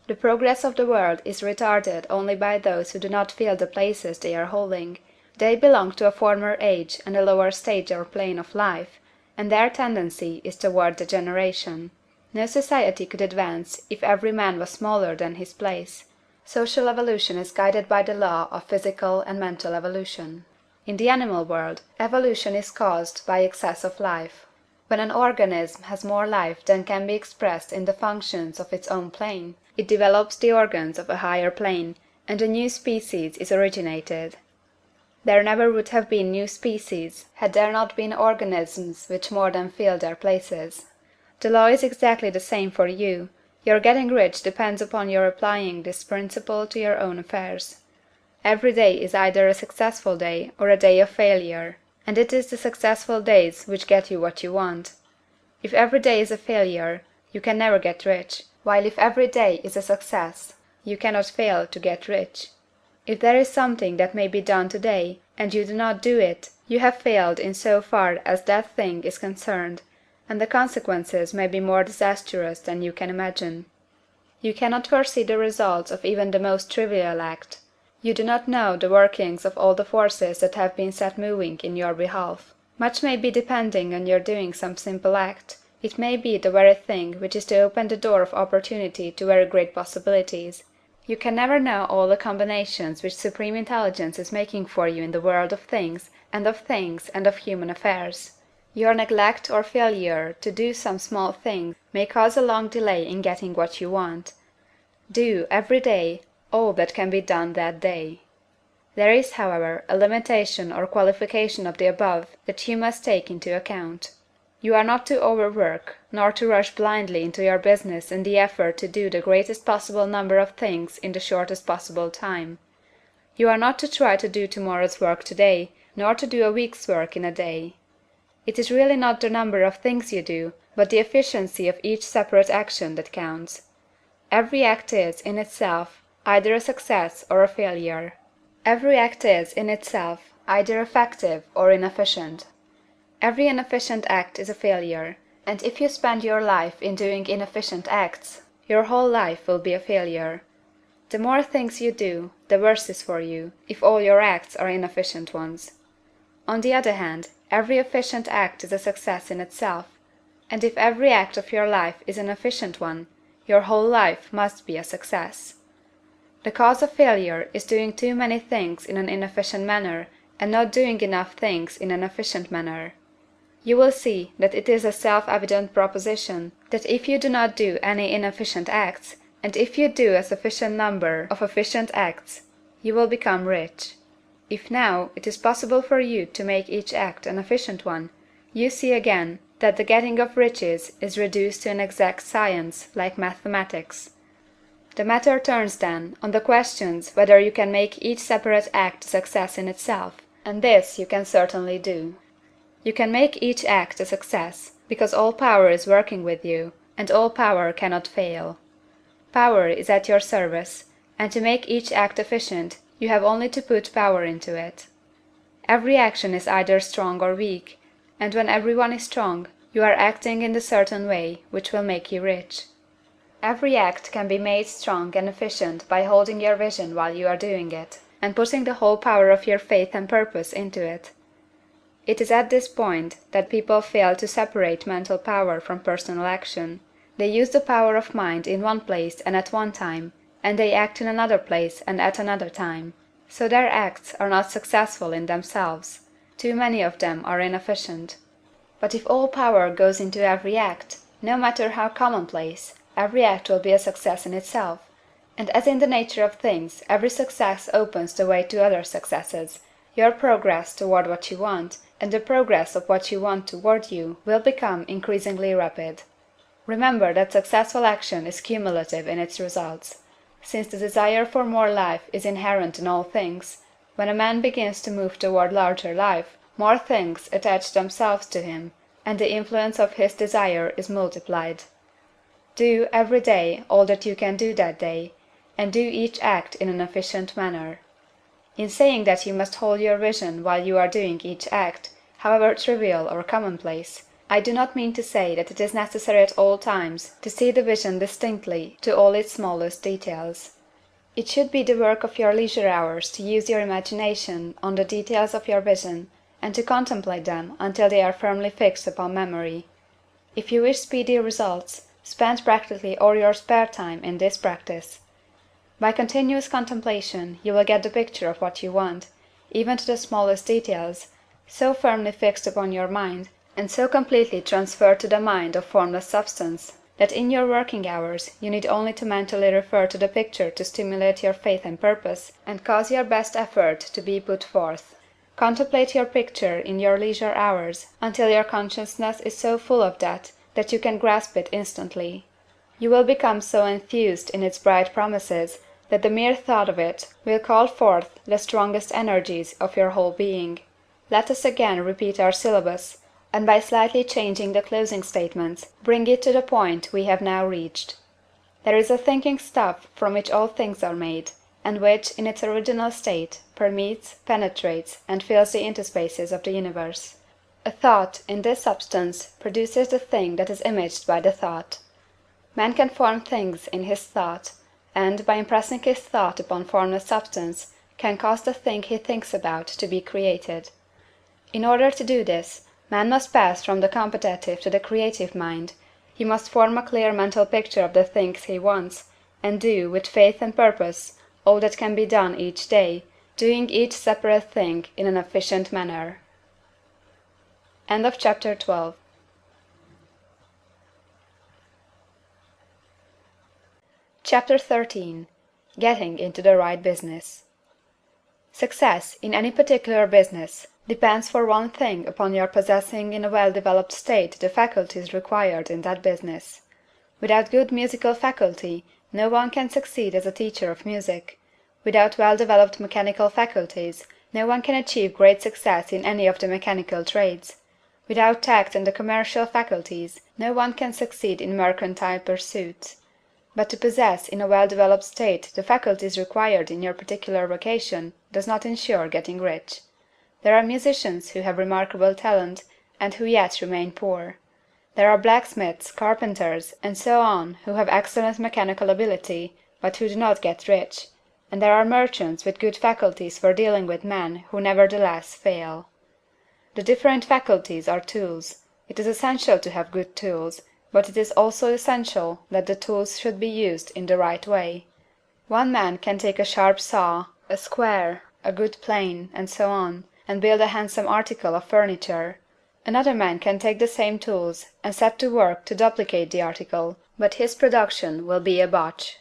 The progress of the world is retarded only by those who do not fill the places they are holding. They belong to a former age and a lower stage or plane of life, and their tendency is toward degeneration. No society could advance if every man was smaller than his place. Social evolution is guided by the law of physical and mental evolution. In the animal world, evolution is caused by excess of life. When an organism has more life than can be expressed in the functions of its own plane, it develops the organs of a higher plane, and a new species is originated. There never would have been new species had there not been organisms which more than filled their places. The law is exactly the same for you. Your getting rich depends upon your applying this principle to your own affairs. Every day is either a successful day or a day of failure, and it is the successful days which get you what you want. If every day is a failure, you can never get rich, while if every day is a success, you cannot fail to get rich. If there is something that may be done today, and you do not do it, you have failed in so far as that thing is concerned, and the consequences may be more disastrous than you can imagine. You cannot foresee the results of even the most trivial act. You do not know the workings of all the forces that have been set moving in your behalf. Much may be depending on your doing some simple act. It may be the very thing which is to open the door of opportunity to very great possibilities. You can never know all the combinations which Supreme Intelligence is making for you in the world of things and of human affairs. Your neglect or failure to do some small thing may cause a long delay in getting what you want. Do, every day, all that can be done that day. There is, however, a limitation or qualification of the above that you must take into account. You are not to overwork, nor to rush blindly into your business in the effort to do the greatest possible number of things in the shortest possible time. You are not to try to do tomorrow's work today, nor to do a week's work in a day. It is really not the number of things you do, but the efficiency of each separate action that counts. Every act is, in itself, either a success or a failure. Every act is, in itself, either effective or inefficient. Every inefficient act is a failure, and if you spend your life in doing inefficient acts, your whole life will be a failure. The more things you do, the worse is for you, if all your acts are inefficient ones. On the other hand, every efficient act is a success in itself, and if every act of your life is an efficient one, your whole life must be a success. The cause of failure is doing too many things in an inefficient manner, and not doing enough things in an efficient manner. You will see that it is a self-evident proposition that if you do not do any inefficient acts, and if you do a sufficient number of efficient acts, you will become rich. If now it is possible for you to make each act an efficient one, you see again that the getting of riches is reduced to an exact science, like mathematics. The matter turns then on the questions whether you can make each separate act a success in itself, and this you can certainly do. You can make each act a success, because all power is working with you, and all power cannot fail. Power is at your service, and to make each act efficient, you have only to put power into it. Every action is either strong or weak, and when every one is strong, you are acting in the certain way which will make you rich. Every act can be made strong and efficient by holding your vision while you are doing it, and putting the whole power of your faith and purpose into it. It is at this point that people fail to separate mental power from personal action. They use the power of mind in one place and at one time, and they act in another place and at another time. So their acts are not successful in themselves. Too many of them are inefficient. But if all power goes into every act, no matter how commonplace, every act will be a success in itself. And as in the nature of things, every success opens the way to other successes, your progress toward what you want, and the progress of what you want toward you, will become increasingly rapid. Remember that successful action is cumulative in its results. Since the desire for more life is inherent in all things, when a man begins to move toward larger life, more things attach themselves to him, and the influence of his desire is multiplied. Do, every day, all that you can do that day, and do each act in an efficient manner. In saying that you must hold your vision while you are doing each act, however trivial or commonplace, I do not mean to say that it is necessary at all times to see the vision distinctly to all its smallest details. It should be the work of your leisure hours to use your imagination on the details of your vision, and to contemplate them until they are firmly fixed upon memory. If you wish speedy results, spend practically all your spare time in this practice. By continuous contemplation you will get the picture of what you want, even to the smallest details, so firmly fixed upon your mind, and so completely transferred to the mind of formless substance, that in your working hours you need only to mentally refer to the picture to stimulate your faith and purpose, and cause your best effort to be put forth. Contemplate your picture in your leisure hours until your consciousness is so full of that you can grasp it instantly. You will become so enthused in its bright promises that the mere thought of it will call forth the strongest energies of your whole being. Let us again repeat our syllabus, and by slightly changing the closing statements, bring it to the point we have now reached. There is a thinking stuff from which all things are made, and which, in its original state, permeates, penetrates, and fills the interspaces of the universe. A thought, in this substance, produces the thing that is imaged by the thought. Man can form things in his thought, and, by impressing his thought upon formless substance, can cause the thing he thinks about to be created. In order to do this, man must pass from the competitive to the creative mind. He must form a clear mental picture of the things he wants, and do, with faith and purpose, all that can be done each day, doing each separate thing in an efficient manner. End of chapter 12. Chapter 13. Getting into the right business. Success in any particular business depends for one thing upon your possessing in a well-developed state the faculties required in that business. Without good musical faculty, no one can succeed as a teacher of music. Without well-developed mechanical faculties, no one can achieve great success in any of the mechanical trades. Without tact and the commercial faculties, no one can succeed in mercantile pursuits. But to possess in a well-developed state the faculties required in your particular vocation does not insure getting rich. There are musicians who have remarkable talent, and who yet remain poor. There are blacksmiths, carpenters, and so on who have excellent mechanical ability, but who do not get rich, and there are merchants with good faculties for dealing with men who nevertheless fail. The different faculties are tools. It is essential to have good tools, but it is also essential that the tools should be used in the right way. One man can take a sharp saw, a square, a good plane, and so on, and build a handsome article of furniture. Another man can take the same tools and set to work to duplicate the article, but his production will be a botch.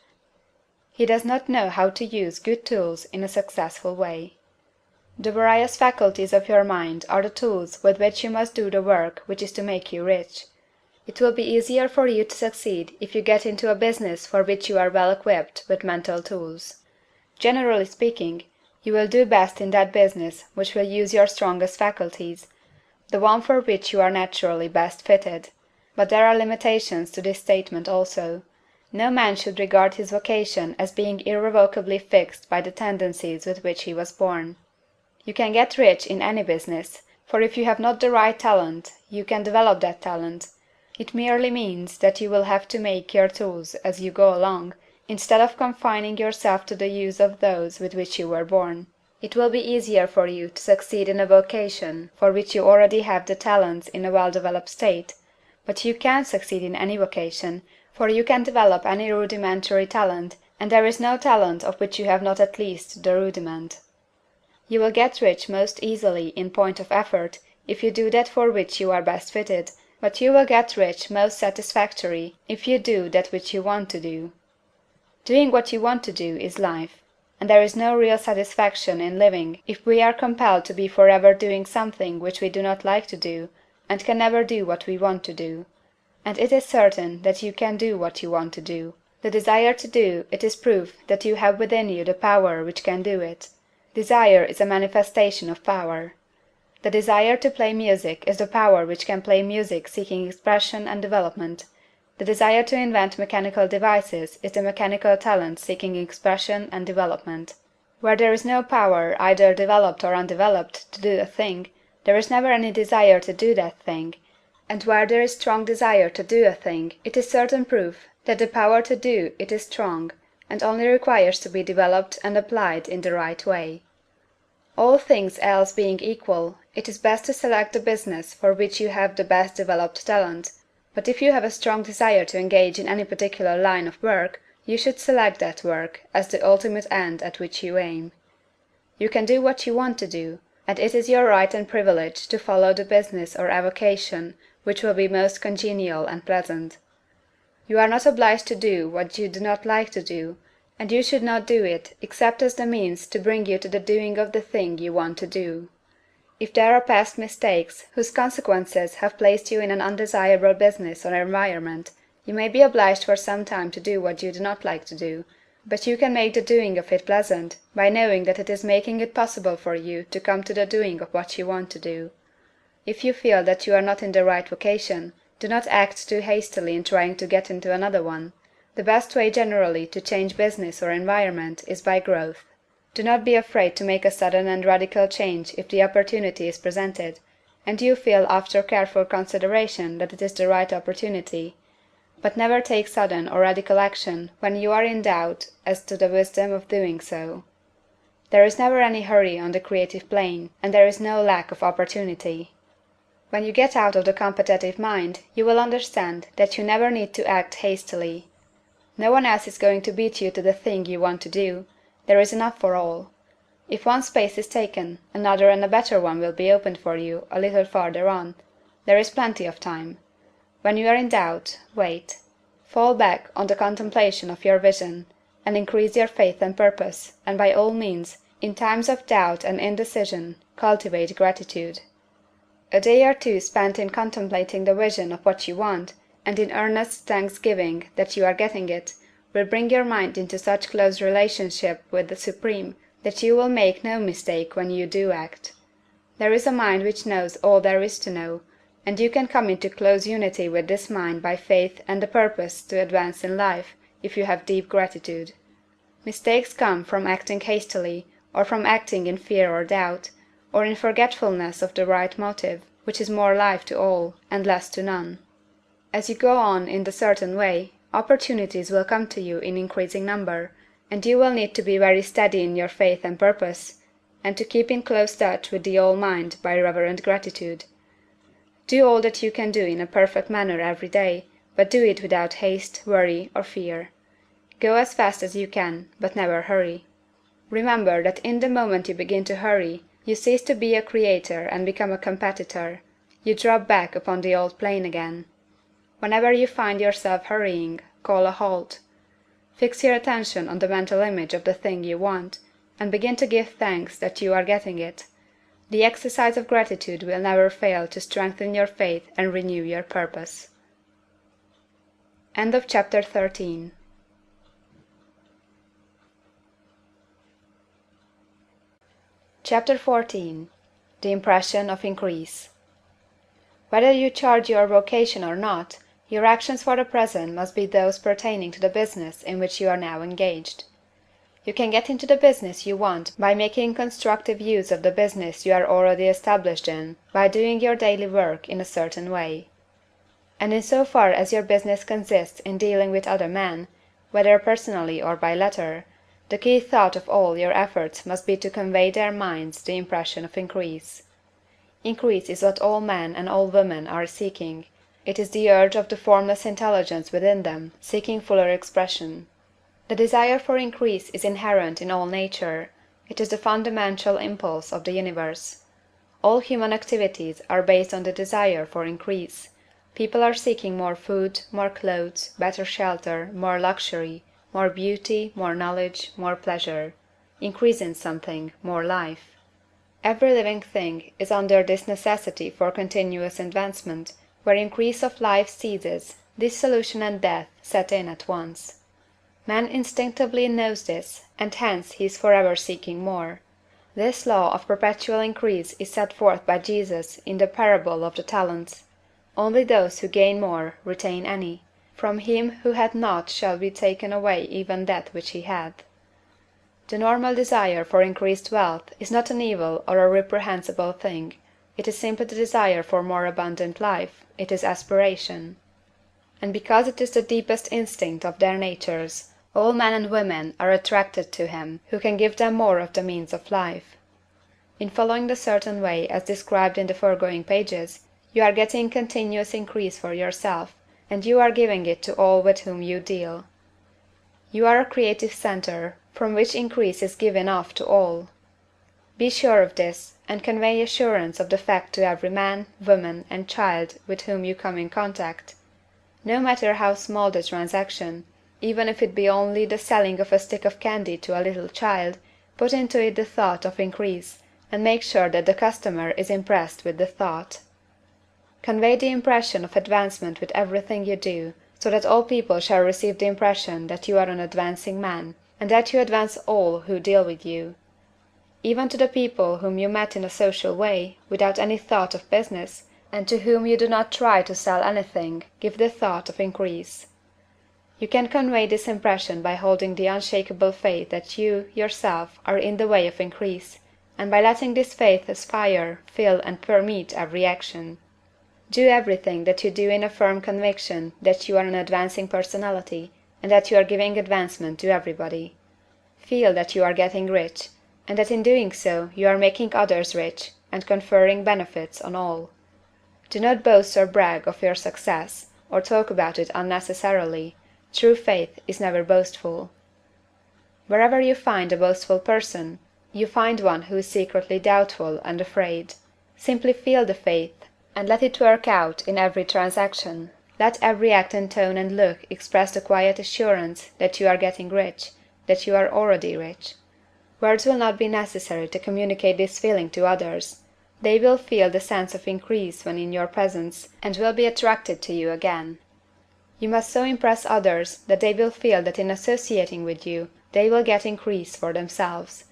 He does not know how to use good tools in a successful way. The various faculties of your mind are the tools with which you must do the work which is to make you rich. It will be easier for you to succeed if you get into a business for which you are well equipped with mental tools. Generally speaking, you will do best in that business which will use your strongest faculties, the one for which you are naturally best fitted. But there are limitations to this statement also. No man should regard his vocation as being irrevocably fixed by the tendencies with which he was born. You can get rich in any business, for if you have not the right talent, you can develop that talent. It merely means that you will have to make your tools as you go along, instead of confining yourself to the use of those with which you were born. It will be easier for you to succeed in a vocation for which you already have the talents in a well-developed state, but you can succeed in any vocation, for you can develop any rudimentary talent, and there is no talent of which you have not at least the rudiment. You will get rich most easily in point of effort if you do that for which you are best fitted, but you will get rich most satisfactory if you do that which you want to do. Doing what you want to do is life, and there is no real satisfaction in living if we are compelled to be forever doing something which we do not like to do, and can never do what we want to do. And it is certain that you can do what you want to do. The desire to do it is proof that you have within you the power which can do it. Desire is a manifestation of power. The desire to play music is the power which can play music seeking expression and development. The desire to invent mechanical devices is the mechanical talent seeking expression and development. Where there is no power, either developed or undeveloped, to do a thing, there is never any desire to do that thing, and where there is strong desire to do a thing, it is certain proof that the power to do it is strong, and only requires to be developed and applied in the right way. All things else being equal, it is best to select the business for which you have the best developed talent, but if you have a strong desire to engage in any particular line of work, you should select that work as the ultimate end at which you aim. You can do what you want to do, and it is your right and privilege to follow the business or avocation which will be most congenial and pleasant. You are not obliged to do what you do not like to do, and you should not do it except as the means to bring you to the doing of the thing you want to do. If there are past mistakes whose consequences have placed you in an undesirable business or environment, you may be obliged for some time to do what you do not like to do, but you can make the doing of it pleasant by knowing that it is making it possible for you to come to the doing of what you want to do. If you feel that you are not in the right vocation, do not act too hastily in trying to get into another one. The best way generally to change business or environment is by growth. Do not be afraid to make a sudden and radical change if the opportunity is presented, and you feel after careful consideration that it is the right opportunity. But never take sudden or radical action when you are in doubt as to the wisdom of doing so. There is never any hurry on the creative plane, and there is no lack of opportunity. When you get out of the competitive mind, you will understand that you never need to act hastily. No one else is going to beat you to the thing you want to do. There is enough for all. If one space is taken, another and a better one will be opened for you a little farther on. There is plenty of time. When you are in doubt, wait. Fall back on the contemplation of your vision, and increase your faith and purpose, and by all means, in times of doubt and indecision, cultivate gratitude. A day or two spent in contemplating the vision of what you want, and in earnest thanksgiving that you are getting it, will bring your mind into such close relationship with the Supreme that you will make no mistake when you do act. There is a mind which knows all there is to know, and you can come into close unity with this mind by faith and the purpose to advance in life, if you have deep gratitude. Mistakes come from acting hastily, or from acting in fear or doubt, or in forgetfulness of the right motive, which is more life to all, and less to none. As you go on in the certain way, opportunities will come to you in increasing number, and you will need to be very steady in your faith and purpose, and to keep in close touch with the all-mind by reverent gratitude. Do all that you can do in a perfect manner every day, but do it without haste, worry, or fear. Go as fast as you can, but never hurry. Remember that in the moment you begin to hurry, you cease to be a creator and become a competitor. You drop back upon the old plane again. Whenever you find yourself hurrying, call a halt. Fix your attention on the mental image of the thing you want, and begin to give thanks that you are getting it. The exercise of gratitude will never fail to strengthen your faith and renew your purpose. End of chapter 13. Chapter 14. The impression of increase. Whether you charge your vocation or not, your actions for the present must be those pertaining to the business in which you are now engaged. You can get into the business you want by making constructive use of the business you are already established in, by doing your daily work in a certain way. And in so far as your business consists in dealing with other men, whether personally or by letter, the key thought of all your efforts must be to convey their minds the impression of increase. Increase is what all men and all women are seeking. It is the urge of the formless intelligence within them, seeking fuller expression. The desire for increase is inherent in all nature. It is the fundamental impulse of the universe. All human activities are based on the desire for increase. People are seeking more food, more clothes, better shelter, more luxury, more beauty, more knowledge, more pleasure. Increase in something, more life. Every living thing is under this necessity for continuous advancement. Where increase of life ceases, dissolution and death set in at once. Man instinctively knows this, and hence he is forever seeking more. This law of perpetual increase is set forth by Jesus in the parable of the talents. Only those who gain more retain any. From him who had not shall be taken away even that which he had. The normal desire for increased wealth is not an evil or a reprehensible thing. It is simply the desire for more abundant life. It is aspiration. And because it is the deepest instinct of their natures, all men and women are attracted to him who can give them more of the means of life. In following the certain way as described in the foregoing pages, you are getting continuous increase for yourself, and you are giving it to all with whom you deal. You are a creative center, from which increase is given off to all. Be sure of this, and convey assurance of the fact to every man, woman, and child with whom you come in contact. No matter how small the transaction, even if it be only the selling of a stick of candy to a little child, put into it the thought of increase, and make sure that the customer is impressed with the thought. Convey the impression of advancement with everything you do, so that all people shall receive the impression that you are an advancing man, and that you advance all who deal with you. Even to the people whom you met in a social way, without any thought of business, and to whom you do not try to sell anything, give the thought of increase. You can convey this impression by holding the unshakable faith that you, yourself, are in the way of increase, and by letting this faith aspire, fill, and permeate every action. Do everything that you do in a firm conviction that you are an advancing personality, and that you are giving advancement to everybody. Feel that you are getting rich, and that in doing so you are making others rich, and conferring benefits on all. Do not boast or brag of your success, or talk about it unnecessarily. True faith is never boastful. Wherever you find a boastful person, you find one who is secretly doubtful and afraid. Simply feel the faith, and let it work out in every transaction. Let every act and tone and look express the quiet assurance that you are getting rich, that you are already rich. Words will not be necessary to communicate this feeling to others. They will feel the sense of increase when in your presence, and will be attracted to you again. You must so impress others that they will feel that in associating with you they will get increase for themselves.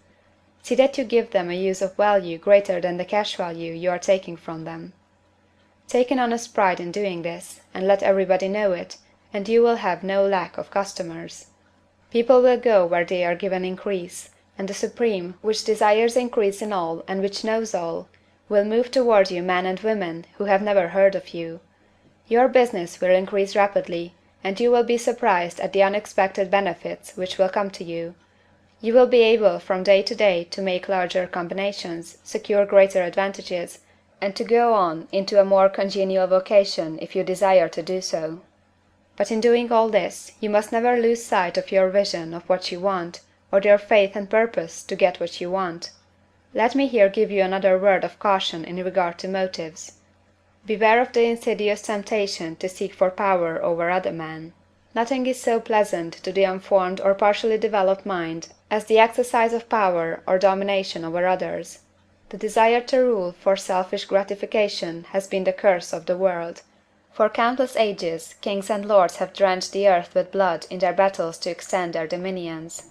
See that you give them a use of value greater than the cash value you are taking from them. Take an honest pride in doing this, and let everybody know it, and you will have no lack of customers. People will go where they are given increase, and the Supreme, which desires increase in all and which knows all, will move toward you men and women who have never heard of you. Your business will increase rapidly, and you will be surprised at the unexpected benefits which will come to you. You will be able from day to day to make larger combinations, secure greater advantages, and to go on into a more congenial vocation if you desire to do so. But in doing all this, you must never lose sight of your vision of what you want, or your faith and purpose to get what you want. Let me here give you another word of caution in regard to motives. Beware of the insidious temptation to seek for power over other men. Nothing is so pleasant to the unformed or partially developed mind as the exercise of power or domination over others. The desire to rule for selfish gratification has been the curse of the world. For countless ages, kings and lords have drenched the earth with blood in their battles to extend their dominions.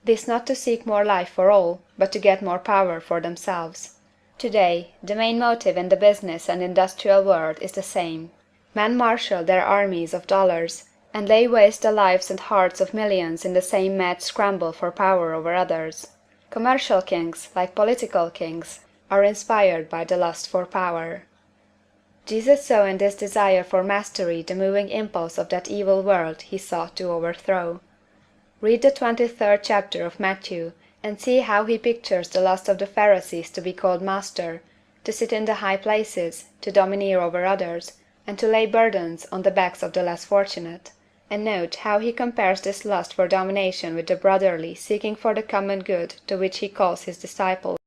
This not to seek more life for all, but to get more power for themselves. Today, the main motive in the business and industrial world is the same. Men marshal their armies of dollars, and lay waste the lives and hearts of millions in the same mad scramble for power over others. Commercial kings, like political kings, are inspired by the lust for power. Jesus saw in this desire for mastery the moving impulse of that evil world he sought to overthrow. Read the 23rd chapter of Matthew, and see how he pictures the lust of the Pharisees to be called master, to sit in the high places, to domineer over others, and to lay burdens on the backs of the less fortunate. And note how he compares this lust for domination with the brotherly seeking for the common good to which he calls his disciples.